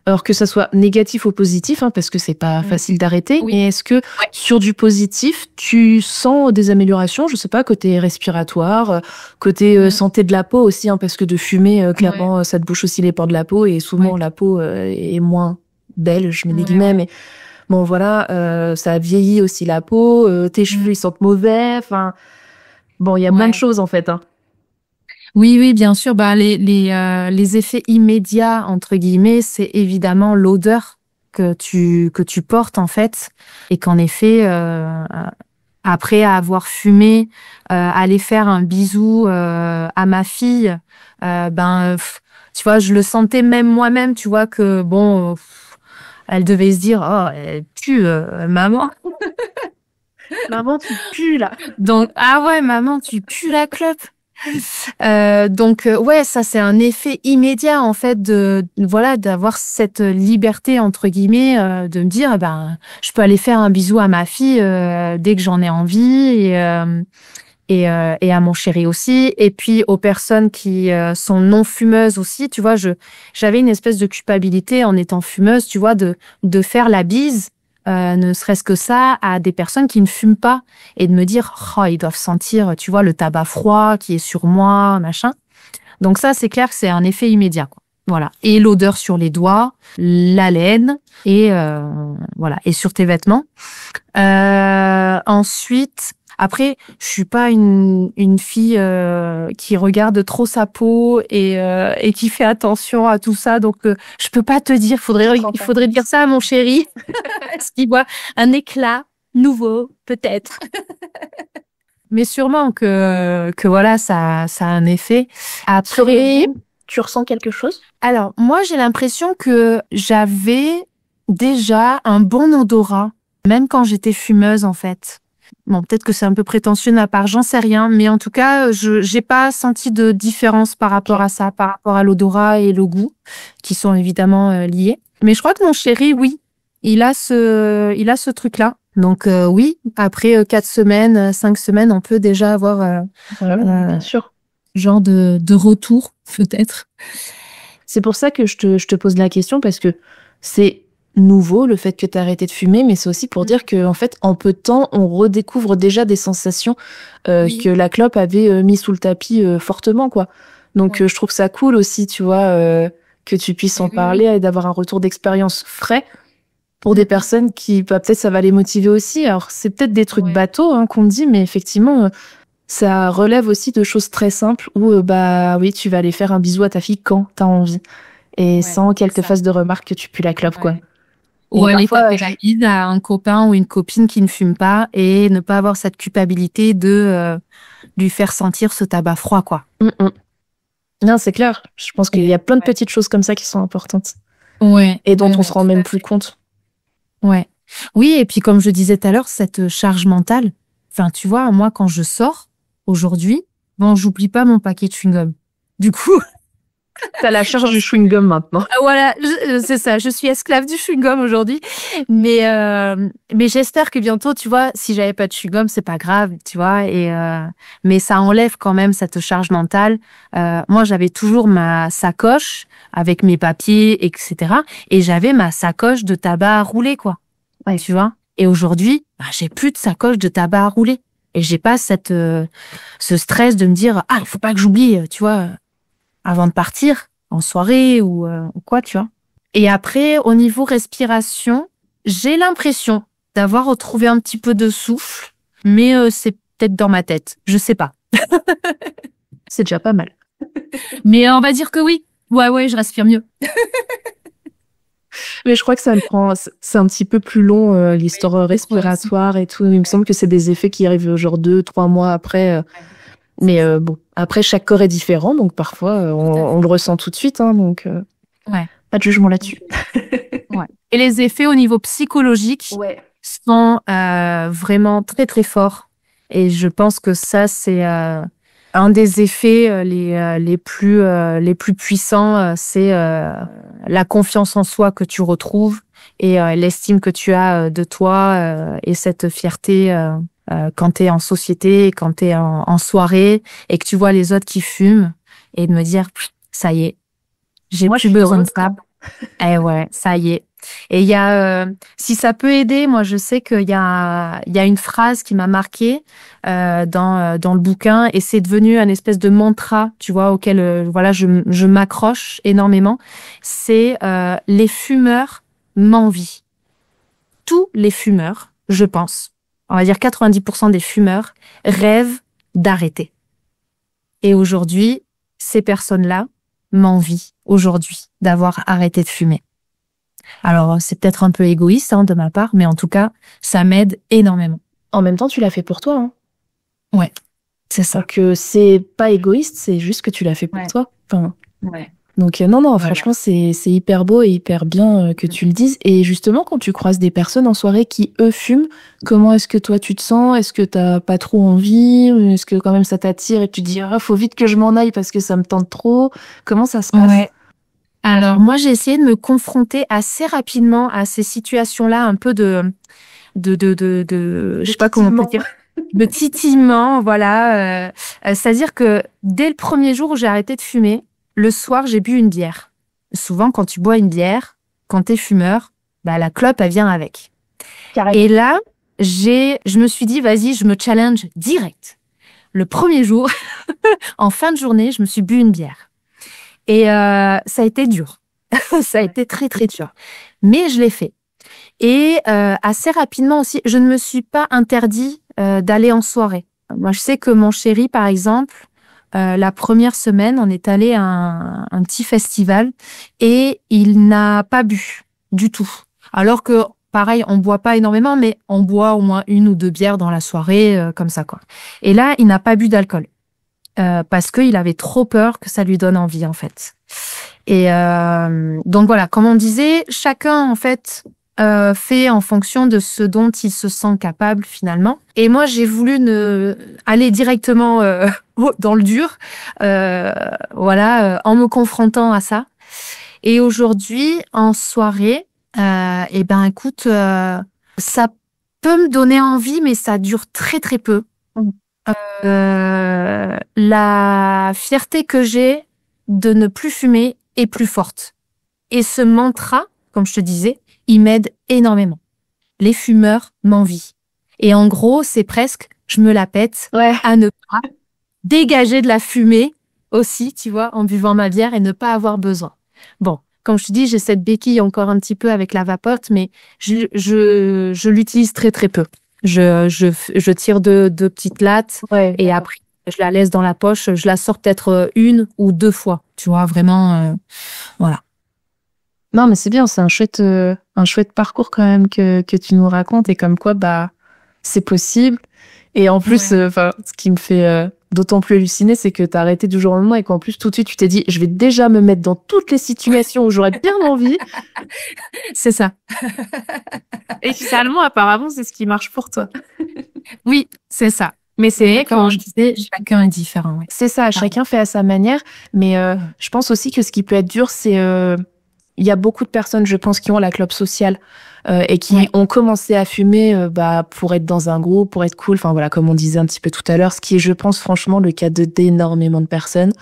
Speaker 1: Alors que ça soit négatif ou positif, hein, parce que c'est pas facile d'arrêter.
Speaker 2: Oui.
Speaker 1: Mais est-ce que sur du positif, tu sens des améliorations? Je sais pas, côté respiratoire, côté santé de la peau aussi, hein, parce que de fumer, clairement, ça te bouche aussi les pores de la peau et souvent la peau est moins belle, je mets des guillemets, mais bon voilà, ça vieillit aussi la peau, tes cheveux ils sentent mauvais, enfin bon, il y a plein de choses en fait, hein.
Speaker 2: Oui, oui, bien sûr. Bah, les effets immédiats, entre guillemets, c'est évidemment l'odeur que tu portes, en fait. Et qu'en effet, après avoir fumé, aller faire un bisou, à ma fille, tu vois, je le sentais même moi-même, tu vois, que bon, elle devait se dire, oh, elle pue, maman.
Speaker 1: Maman, tu pues là.
Speaker 2: Donc, ah ouais, maman, tu pues la clope. Donc ouais, ça c'est un effet immédiat en fait voilà, d'avoir cette liberté entre guillemets, de me dire ben je peux aller faire un bisou à ma fille dès que j'en ai envie et à mon chéri aussi, et puis aux personnes qui sont non fumeuses aussi, tu vois, j'avais une espèce de culpabilité en étant fumeuse, tu vois, de faire la bise. Ne serait-ce que ça, à des personnes qui ne fument pas, et de me dire, oh, ils doivent sentir, tu vois, le tabac froid qui est sur moi, machin. Donc ça, c'est clair que c'est un effet immédiat, quoi. Voilà. Et l'odeur sur les doigts, l'haleine, et voilà, et sur tes vêtements. Ensuite, après, je suis pas une fille qui regarde trop sa peau et qui fait attention à tout ça. Donc, je peux pas te dire. Il faudrait dire ça à mon chéri. Est-ce qu'il voit un éclat nouveau, peut-être. Mais sûrement que voilà, ça a un effet. Après,
Speaker 1: tu ressens quelque chose?
Speaker 2: Alors, moi, j'ai l'impression que j'avais déjà un bon odorat, même quand j'étais fumeuse, en fait. Bon, peut-être que c'est un peu prétentieux de ma part, j'en sais rien, mais en tout cas, j'ai pas senti de différence par rapport à ça, par rapport à l'odorat et le goût, qui sont évidemment liés. Mais je crois que mon chéri, oui, il a ce truc-là. Donc oui, après 4 semaines, 5 semaines, on peut déjà avoir
Speaker 1: bien sûr.
Speaker 2: Genre de retour, peut-être.
Speaker 1: C'est pour ça que je te pose la question, parce que c'est nouveau le fait que tu as arrêté de fumer, mais c'est aussi pour dire que en fait, en peu de temps, on redécouvre déjà des sensations que la clope avait mis sous le tapis fortement, quoi. Donc je trouve ça cool aussi, tu vois, que tu puisses en parler et d'avoir un retour d'expérience frais pour des personnes qui, bah, peut-être ça va les motiver aussi. Alors c'est peut-être des trucs bateaux hein, qu'on dit, mais effectivement ça relève aussi de choses très simples où bah oui, tu vas aller faire un bisou à ta fille quand t'as envie et sans qu'elle te fasse de remarques que tu pues la clope, quoi.
Speaker 2: Ou aller taper la bise à un copain ou une copine qui ne fume pas et ne pas avoir cette culpabilité de lui faire sentir ce tabac froid, quoi.
Speaker 1: Non, c'est clair. Je pense qu'il y a plein de petites choses comme ça qui sont importantes.
Speaker 2: Ouais.
Speaker 1: Et dont on se rend même plus compte.
Speaker 2: Ouais. Oui, et puis comme je disais tout à l'heure, cette charge mentale. Enfin, tu vois, moi, quand je sors, aujourd'hui, bon, j'oublie pas mon paquet de chewing-gum. Du coup...
Speaker 1: T'as la charge du chewing-gum maintenant.
Speaker 2: Voilà, c'est ça. Je suis esclave du chewing-gum aujourd'hui. Mais j'espère que bientôt, tu vois, si j'avais pas de chewing-gum, c'est pas grave, tu vois. Mais ça enlève quand même cette charge mentale. Moi, j'avais toujours ma sacoche avec mes papiers, etc. Et j'avais ma sacoche de tabac à rouler, quoi. Ouais. Tu vois. Et aujourd'hui, bah, j'ai plus de sacoche de tabac à rouler. Et j'ai pas ce stress de me dire ah il faut pas que j'oublie, tu vois, avant de partir en soirée ou quoi, tu vois. Et après au niveau respiration, j'ai l'impression d'avoir retrouvé un petit peu de souffle, mais c'est peut-être dans ma tête, je sais pas.
Speaker 1: C'est déjà pas mal.
Speaker 2: Mais on va dire que oui. Ouais, je respire mieux.
Speaker 1: Mais je crois que c'est un petit peu plus long, l'histoire respiratoire et tout. Il me semble que c'est des effets qui arrivent genre 2-3 mois après. Mais bon, après, chaque corps est différent, donc parfois, on le ressent tout de suite, hein, donc
Speaker 2: Ouais.
Speaker 1: pas de jugement là-dessus.
Speaker 2: Ouais. Et les effets au niveau psychologique sont vraiment très, très forts. Et je pense que ça, c'est un des effets les plus puissants, c'est la confiance en soi que tu retrouves et l'estime que tu as de toi et cette fierté quand tu es en société, quand tu es en soirée et que tu vois les autres qui fument et de me dire ça y est, j'ai plus besoin de ça. Eh ouais, ça y est. Et il y a, si ça peut aider, moi je sais qu'il y a une phrase qui m'a marquée dans le bouquin et c'est devenu un espèce de mantra, tu vois, auquel voilà je m'accroche énormément. C'est les fumeurs m'envient. Tous les fumeurs, je pense, on va dire 90% des fumeurs rêvent d'arrêter. Et aujourd'hui, ces personnes-là m'envient aujourd'hui d'avoir arrêté de fumer. Alors, c'est peut-être un peu égoïste de ma part, mais en tout cas, ça m'aide énormément.
Speaker 1: En même temps, tu l'as fait pour toi. Hein.
Speaker 2: Ouais, c'est ça.
Speaker 1: Donc, c'est pas égoïste, c'est juste que tu l'as fait pour toi. Enfin,
Speaker 2: ouais.
Speaker 1: Donc, non, voilà. Franchement, c'est hyper beau et hyper bien que tu le dises. Et justement, quand tu croises des personnes en soirée qui, eux, fument, comment est-ce que toi, tu te sens? Est-ce que t'as pas trop envie? Est-ce que quand même ça t'attire et tu te dis, ah, faut vite que je m'en aille parce que ça me tente trop? Comment ça se passe?
Speaker 2: Ouais. Alors moi j'ai essayé de me confronter assez rapidement à ces situations-là, un peu de je sais pas comment on peut dire, de titillement, voilà. C'est-à-dire que dès le premier jour où j'ai arrêté de fumer, le soir j'ai bu une bière. Souvent quand tu bois une bière, quand t'es fumeur, bah la clope elle vient avec. Carrément. Et là je me suis dit vas-y je me challenge direct. Le premier jour, en fin de journée, je me suis bu une bière. Et ça a été dur. Ça a été très, très dur. Mais je l'ai fait. Et assez rapidement aussi, je ne me suis pas interdit d'aller en soirée. Moi, je sais que mon chéri, par exemple, la première semaine, on est allé à un petit festival et il n'a pas bu du tout. Alors que, pareil, on boit pas énormément, mais on boit au moins 1 ou 2 bières dans la soirée, comme ça, quoi. Et là, il n'a pas bu d'alcool. Parce qu'il avait trop peur que ça lui donne envie en fait. Et donc voilà, comme on disait, chacun en fait fait en fonction de ce dont il se sent capable finalement. Et moi j'ai voulu aller directement dans le dur, voilà, en me confrontant à ça. Et aujourd'hui en soirée, et ben écoute, ça peut me donner envie, mais ça dure très très peu. La fierté que j'ai de ne plus fumer est plus forte. Et ce mantra, comme je te disais, il m'aide énormément. Les fumeurs m'envient. Et en gros, c'est presque, je me la pète à ne pas dégager de la fumée aussi, tu vois, en buvant ma bière et ne pas avoir besoin. Bon, comme je te dis, j'ai cette béquille encore un petit peu avec la vapote, mais je l'utilise très très peu. Je tire deux petites lattes et après je la laisse dans la poche. Je la sors peut-être 1 ou 2 fois. Tu vois, vraiment, voilà.
Speaker 1: Non, mais c'est bien. C'est un chouette parcours quand même que tu nous racontes et comme quoi, bah, c'est possible. Et en plus, ce qui me fait d'autant plus halluciner, c'est que t'as arrêté du jour au lendemain et qu'en plus tout de suite tu t'es dit, je vais déjà me mettre dans toutes les situations où j'aurais bien envie.
Speaker 2: C'est ça.
Speaker 1: Et finalement, apparemment, c'est ce qui marche pour toi.
Speaker 2: Oui, c'est ça. Mais c'est, comme je disais, chacun est différent. Ouais.
Speaker 1: C'est ça, chacun fait à sa manière. Mais je pense aussi que ce qui peut être dur, c'est... il y a beaucoup de personnes, je pense, qui ont la clope sociale et qui ont commencé à fumer pour être dans un groupe, pour être cool. Enfin voilà, comme on disait un petit peu tout à l'heure, ce qui est, je pense, franchement, le cas d'énormément de personnes.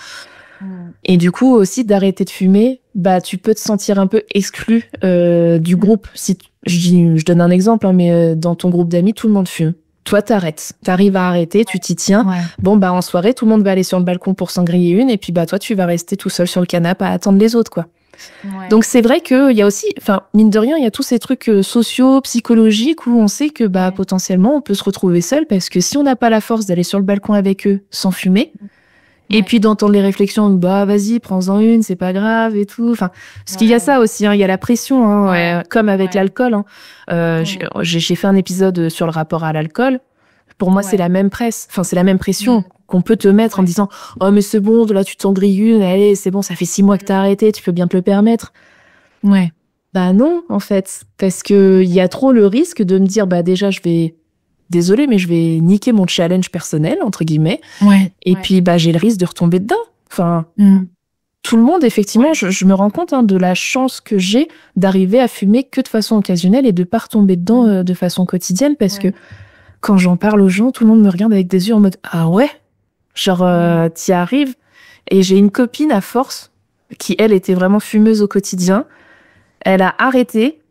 Speaker 1: Et du coup, aussi, d'arrêter de fumer, tu peux te sentir un peu exclu du groupe. Si je donne un exemple, mais dans ton groupe d'amis, tout le monde fume. toi, t'arrêtes. T'arrives à arrêter, tu t'y tiens.
Speaker 2: Ouais.
Speaker 1: Bon, bah, en soirée, tout le monde va aller sur le balcon pour s'en griller une, et puis, bah, toi, tu vas rester tout seul sur le canapé à attendre les autres, quoi.
Speaker 2: Ouais.
Speaker 1: Donc, c'est vrai qu'il y a aussi, enfin, mine de rien, il y a tous ces trucs sociaux, psychologiques, où on sait que, bah, potentiellement, on peut se retrouver seul, parce que si on n'a pas la force d'aller sur le balcon avec eux sans fumer, et puis d'entendre les réflexions, bah, vas-y, prends-en une, c'est pas grave, et tout. Enfin, parce qu'il y a ça aussi, hein, il y a la pression, hein, ouais, comme avec l'alcool, hein. J'ai fait un épisode sur le rapport à l'alcool. Pour moi, c'est la même c'est la même pression qu'on peut te mettre en disant, oh, mais c'est bon, là, tu t'en grilles une, allez, c'est bon, ça fait 6 mois que t'as arrêté, tu peux bien te le permettre.
Speaker 2: Ouais.
Speaker 1: Bah non, en fait, parce que il y a trop le risque de me dire, bah déjà, désolée, mais je vais niquer mon challenge personnel, entre guillemets.
Speaker 2: Ouais.
Speaker 1: Et puis, bah, j'ai le risque de retomber dedans. Enfin, tout le monde, effectivement, je me rends compte, hein, de la chance que j'ai d'arriver à fumer que de façon occasionnelle et de pas retomber dedans de façon quotidienne, parce que quand j'en parle aux gens, tout le monde me regarde avec des yeux en mode, ah ouais? Genre, t'y arrives. Et j'ai une copine à force qui, elle, était vraiment fumeuse au quotidien. Elle a arrêté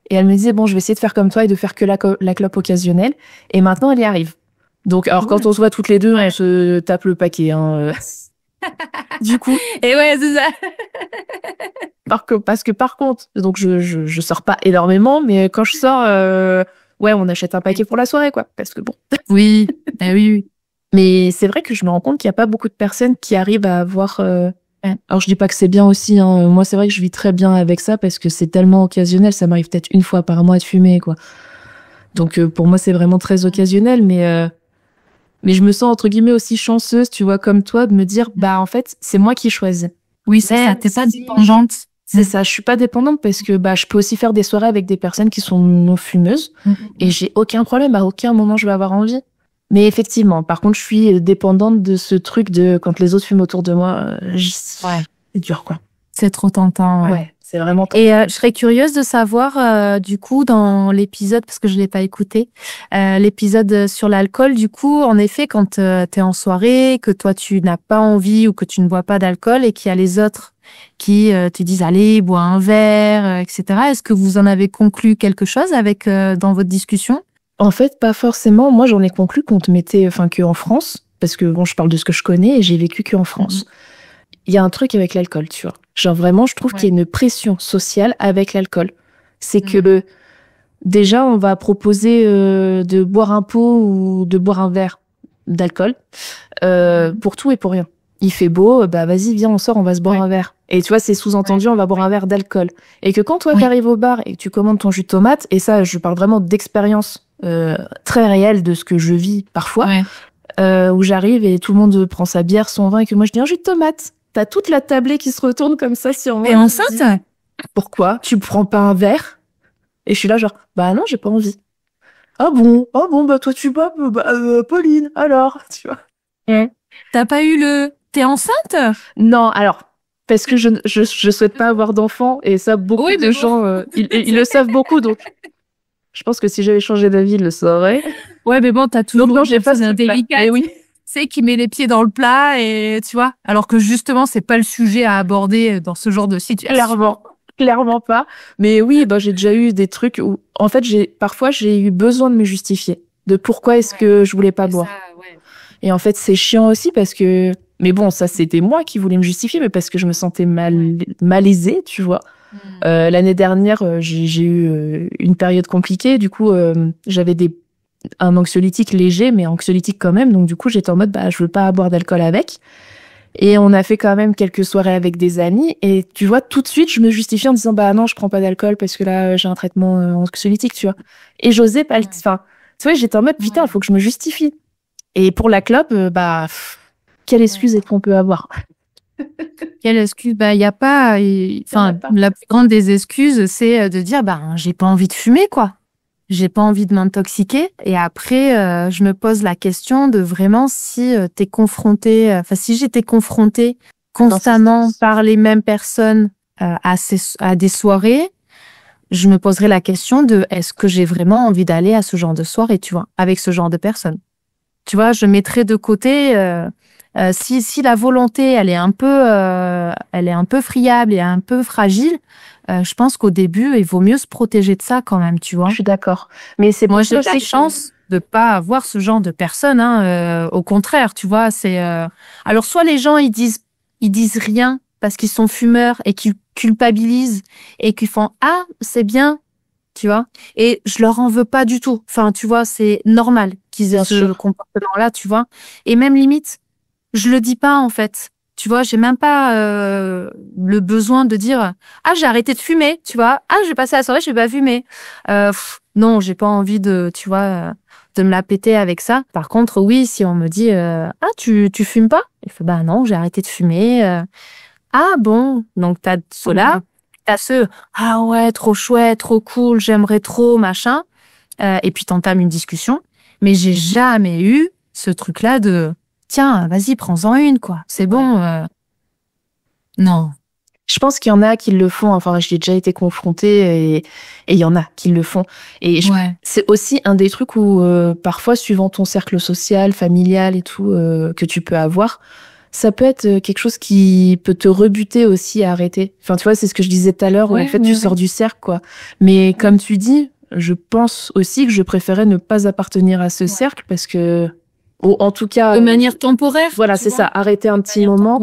Speaker 1: et elle me disait, bon, je vais essayer de faire comme toi et de faire que la clope occasionnelle. Et maintenant, elle y arrive. Donc, alors, quand on se voit toutes les deux, on se tape le paquet, hein. Du coup.
Speaker 2: Et ouais, c'est ça.
Speaker 1: Parce que par contre, donc, je sors pas énormément, mais quand je sors, ouais, on achète un paquet pour la soirée, quoi. Parce que bon.
Speaker 2: Oui. Ah oui.
Speaker 1: Mais c'est vrai que je me rends compte qu'il n'y a pas beaucoup de personnes qui arrivent à avoir... Alors, je dis pas que c'est bien aussi, hein. Moi, c'est vrai que je vis très bien avec ça parce que c'est tellement occasionnel. Ça m'arrive peut-être une fois par mois de fumer, quoi. Donc, pour moi, c'est vraiment très occasionnel. Mais je me sens, entre guillemets, aussi chanceuse, tu vois, comme toi, de me dire, bah, en fait, c'est moi qui choisis.
Speaker 2: Oui, c'est ça. T'es pas dépendante.
Speaker 1: C'est ça. Je suis pas dépendante parce que, bah, je peux aussi faire des soirées avec des personnes qui sont non fumeuses. Et j'ai aucun problème. À aucun moment, je vais avoir envie. Mais effectivement, par contre, je suis dépendante de ce truc de quand les autres fument autour de moi, c'est dur, quoi.
Speaker 2: C'est trop tentant.
Speaker 1: Ouais, c'est vraiment tentant.
Speaker 2: Et je serais curieuse de savoir, du coup, dans l'épisode, parce que je l'ai pas écouté, l'épisode sur l'alcool, du coup, en effet, quand t'es en soirée, que toi, tu n'as pas envie ou que tu ne bois pas d'alcool et qu'il y a les autres qui te disent, allez, bois un verre, etc. Est-ce que vous en avez conclu quelque chose avec dans votre discussion?
Speaker 1: En fait, pas forcément. Moi, j'en ai conclu qu'on te mettait, enfin, que en France, parce que bon, je parle de ce que je connais et j'ai vécu qu'en France. Il y a un truc avec l'alcool, tu vois. Genre vraiment, je trouve qu'il y a une pression sociale avec l'alcool. C'est que déjà, on va proposer de boire un pot ou de boire un verre d'alcool pour tout et pour rien. Il fait beau, bah vas-y, viens, on sort, on va se boire un verre. Et tu vois, c'est sous-entendu, on va boire un verre d'alcool. Et que quand toi, t'arrives au bar et que tu commandes ton jus de tomate, et ça, je parle vraiment d'expérience très réelle de ce que je vis parfois, où j'arrive et tout le monde prend sa bière, son vin, et que moi je dis un jus de tomate. T'as toute la tablée qui se retourne comme ça sur moi.
Speaker 2: Et enceinte?
Speaker 1: Pourquoi? Tu prends pas un verre? Et je suis là genre, bah non, j'ai pas envie. Ah bon, bah toi tu bois, Pauline, alors, tu vois.
Speaker 2: T'as pas eu T'es enceinte?
Speaker 1: Non, alors, parce que je souhaite pas avoir d'enfants, et ça, beaucoup de gens, ils le savent beaucoup, donc je pense que si j'avais changé d'avis, ils le sauraient.
Speaker 2: Ouais, mais bon, t'as toujours
Speaker 1: non, j'ai pas
Speaker 2: délicat.
Speaker 1: Eh oui.
Speaker 2: C'est qui met les pieds dans le plat et tu vois. Alors que justement, c'est pas le sujet à aborder dans ce genre de situation.
Speaker 1: Clairement pas. Mais oui, bah, j'ai déjà eu des trucs où, en fait, parfois, j'ai eu besoin de me justifier de pourquoi est-ce que je voulais pas boire. Et en fait, c'est chiant aussi parce que, mais bon, ça, c'était moi qui voulais me justifier, mais parce que je me sentais malaisée, tu vois. L'année dernière, j'ai eu une période compliquée. Du coup, j'avais un anxiolytique léger, mais anxiolytique quand même. Donc, du coup, j'étais en mode, bah, je veux pas boire d'alcool avec. Et on a fait quand même quelques soirées avec des amis. Et tu vois, tout de suite, je me justifie en disant, bah, non, je prends pas d'alcool parce que là, j'ai un traitement anxiolytique, tu vois. Et j'osais pas enfin, tu vois, j'étais en mode, putain, il faut que je me justifie. Et pour la clope, bah, quelle excuse est-ce qu'on peut avoir?
Speaker 2: Quelle excuse? Bah, y a pas, enfin, la plus grande des excuses, c'est de dire, bah, j'ai pas envie de fumer, quoi. J'ai pas envie de m'intoxiquer. Et après, je me pose la question de vraiment si t'es confronté, enfin, si j'étais confrontée constamment par les mêmes personnes à des soirées, je me poserais la question de est-ce que j'ai vraiment envie d'aller à ce genre de soirée, tu vois, avec ce genre de personnes. Tu vois, je mettrais de côté si la volonté elle est un peu friable et un peu fragile. Je pense qu'au début, il vaut mieux se protéger de ça quand même, tu vois.
Speaker 1: Je suis d'accord. Mais c'est
Speaker 2: moi j'ai de la chance. de pas avoir ce genre de personnes. Au contraire, tu vois, c'est alors soit les gens ils disent rien parce qu'ils sont fumeurs et qu'ils culpabilisent et qu'ils font ah c'est bien, tu vois. Et je leur en veux pas du tout. Enfin, tu vois, c'est normal qu'ils aient ce comportement-là, tu vois. Et même limite, je le dis pas en fait. Tu vois, j'ai même pas le besoin de dire ah j'ai arrêté de fumer, tu vois. Ah j'ai passé la soirée, je vais pas fumer. Non, j'ai pas envie de, tu vois, de me la péter avec ça. Par contre, oui, si on me dit ah tu fumes pas, il fait bah non, j'ai arrêté de fumer. Ah bon, donc t'as cela, t'as ce ah ouais trop chouette, trop cool, j'aimerais trop machin. Et puis t'entames une discussion. Mais j'ai jamais eu ce truc-là de tiens, vas-y, prends-en une, quoi. C'est bon. Non.
Speaker 1: Je pense qu'il y en a qui le font. Enfin, j'ai déjà été confrontée et il y en a qui le font. Et c'est aussi un des trucs où parfois, suivant ton cercle social, familial et tout que tu peux avoir, ça peut être quelque chose qui peut te rebuter aussi à arrêter. Enfin, tu vois, c'est ce que je disais tout à l'heure. En fait, tu sors du cercle, quoi. Mais comme tu dis, je pense aussi que je préférais ne pas appartenir à ce cercle parce que ou en tout cas
Speaker 2: de manière temporaire.
Speaker 1: Voilà, c'est ça, arrêter un petit moment,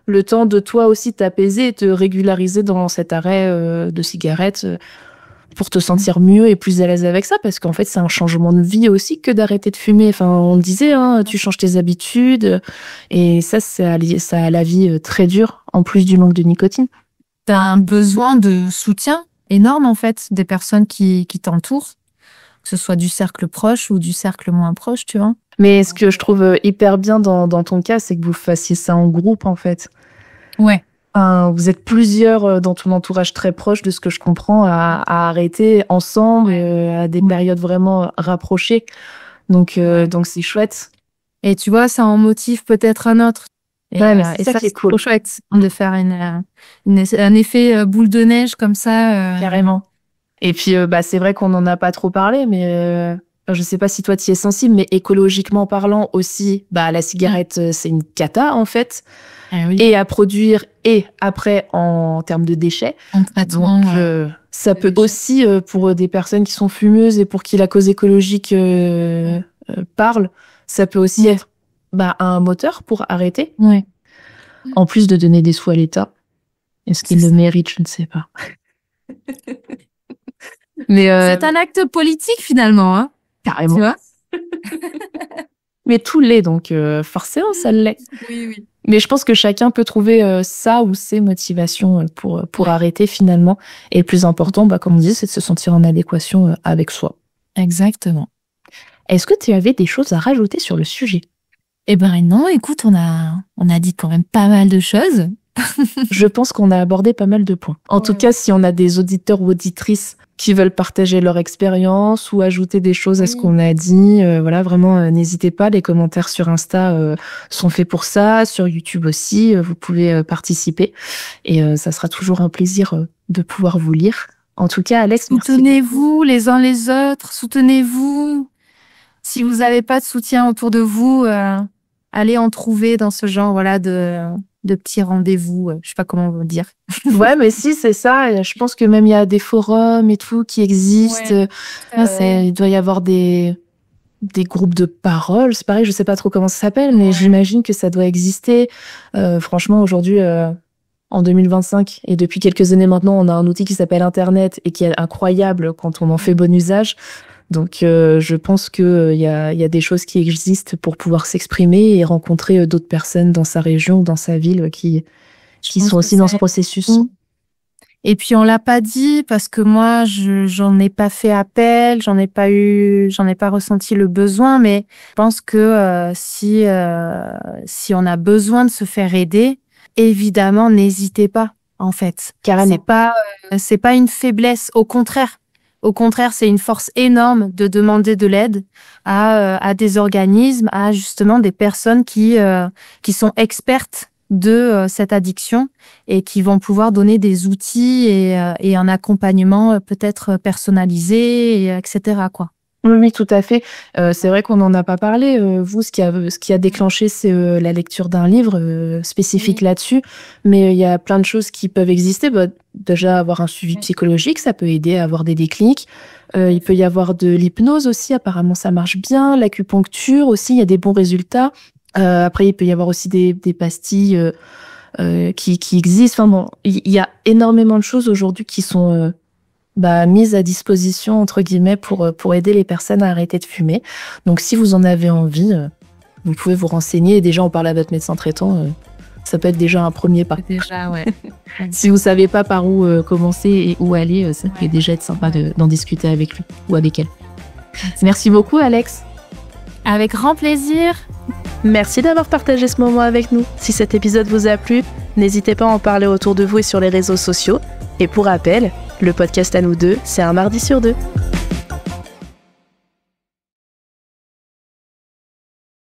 Speaker 1: le temps de toi aussi t'apaiser et te régulariser dans cet arrêt de cigarette pour te sentir mieux et plus à l'aise avec ça, parce qu'en fait c'est un changement de vie aussi que d'arrêter de fumer. Enfin, on le disait, tu changes tes habitudes et ça a la vie très dure en plus du manque de nicotine.
Speaker 2: T'as un besoin de soutien énorme en fait des personnes qui t'entourent, que ce soit du cercle proche ou du cercle moins proche, tu vois.
Speaker 1: Mais ce que je trouve hyper bien dans ton cas, c'est que vous fassiez ça en groupe, en fait.
Speaker 2: Ouais.
Speaker 1: Vous êtes plusieurs dans ton entourage très proche, de ce que je comprends, à arrêter ensemble à des périodes vraiment rapprochées. Donc c'est chouette.
Speaker 2: Et tu vois, ça en motive peut-être un autre.
Speaker 1: Et c'est ça qui est cool.
Speaker 2: Trop chouette de faire un effet boule de neige comme ça.
Speaker 1: Carrément. Et puis, c'est vrai qu'on n'en a pas trop parlé, mais je sais pas si toi tu y es sensible, mais écologiquement parlant aussi, la cigarette, c'est une cata, en fait.
Speaker 2: Oui.
Speaker 1: Et à produire, et après, en termes de déchets.
Speaker 2: En traitement.
Speaker 1: Donc, ça peut aussi, pour des personnes qui sont fumeuses et pour qui la cause écologique parle, ça peut aussi être un moteur pour arrêter.
Speaker 2: Ouais.
Speaker 1: En plus de donner des sous à l'État. Est-ce qu'il le mérite? Je ne sais pas. Mais
Speaker 2: c'est un acte politique finalement, hein.
Speaker 1: Carrément.
Speaker 2: Tu vois.
Speaker 1: Mais tout l'est, donc forcément ça l'est.
Speaker 2: Oui.
Speaker 1: Mais je pense que chacun peut trouver ça ou ses motivations pour arrêter finalement. Et le plus important, comme on dit, c'est de se sentir en adéquation avec soi.
Speaker 2: Exactement.
Speaker 1: Est-ce que tu avais des choses à rajouter sur le sujet?
Speaker 2: Eh ben non, écoute, on a dit quand même pas mal de choses.
Speaker 1: Je pense qu'on a abordé pas mal de points. En tout cas, si on a des auditeurs ou auditrices qui veulent partager leur expérience ou ajouter des choses à ce qu'on a dit, vraiment, n'hésitez pas. Les commentaires sur Insta sont faits pour ça, sur YouTube aussi. Vous pouvez participer et ça sera toujours un plaisir de pouvoir vous lire. En tout cas, Alex,
Speaker 2: soutenez-vous les uns les autres, soutenez-vous. Si vous n'avez pas de soutien autour de vous, allez en trouver dans ce genre de petits rendez-vous, je sais pas comment vous dire.
Speaker 1: Ouais, mais si, c'est ça. Je pense que même il y a des forums et tout qui existent. Il doit y avoir des groupes de parole. C'est pareil, je sais pas trop comment ça s'appelle, mais j'imagine que ça doit exister. Franchement, aujourd'hui, en 2025, et depuis quelques années maintenant, on a un outil qui s'appelle Internet et qui est incroyable quand on en fait bon usage. Donc, je pense qu'il y a des choses qui existent pour pouvoir s'exprimer et rencontrer d'autres personnes dans sa région, dans sa ville, qui sont aussi dans ce processus.
Speaker 2: Et puis, on l'a pas dit parce que moi, j'en ai pas fait appel, j'en ai pas ressenti le besoin, mais je pense que si on a besoin de se faire aider, évidemment, n'hésitez pas, en fait.
Speaker 1: Carrément.
Speaker 2: C'est pas une faiblesse, au contraire. Au contraire, c'est une force énorme de demander de l'aide à des organismes, à justement des personnes qui sont expertes de cette addiction et qui vont pouvoir donner des outils et un accompagnement peut-être personnalisé, etc., quoi.
Speaker 1: Oui, tout à fait. C'est vrai qu'on n'en a pas parlé. Vous, ce qui a déclenché, c'est la lecture d'un livre spécifique là-dessus. Mais il y a plein de choses qui peuvent exister. Déjà, avoir un suivi psychologique, ça peut aider à avoir des déclics. Il peut y avoir de l'hypnose aussi. Apparemment, ça marche bien. L'acupuncture aussi, il y a des bons résultats. Après, il peut y avoir aussi des pastilles qui existent. Enfin bon, il y a énormément de choses aujourd'hui qui sont mise à disposition entre guillemets pour aider les personnes à arrêter de fumer. Donc si vous en avez envie, vous pouvez vous renseigner et déjà en parler à votre médecin traitant. Ça peut être déjà un premier pas.
Speaker 2: Déjà, ouais.
Speaker 1: Si vous savez pas par où commencer et où aller, ça peut déjà être sympa d'en discuter avec lui ou avec elle. Merci beaucoup, Alex.
Speaker 2: Avec grand plaisir.
Speaker 1: Merci d'avoir partagé ce moment avec nous. Si cet épisode vous a plu, n'hésitez pas à en parler autour de vous et sur les réseaux sociaux. Et pour rappel, le podcast à nous deux, c'est un mardi sur 2.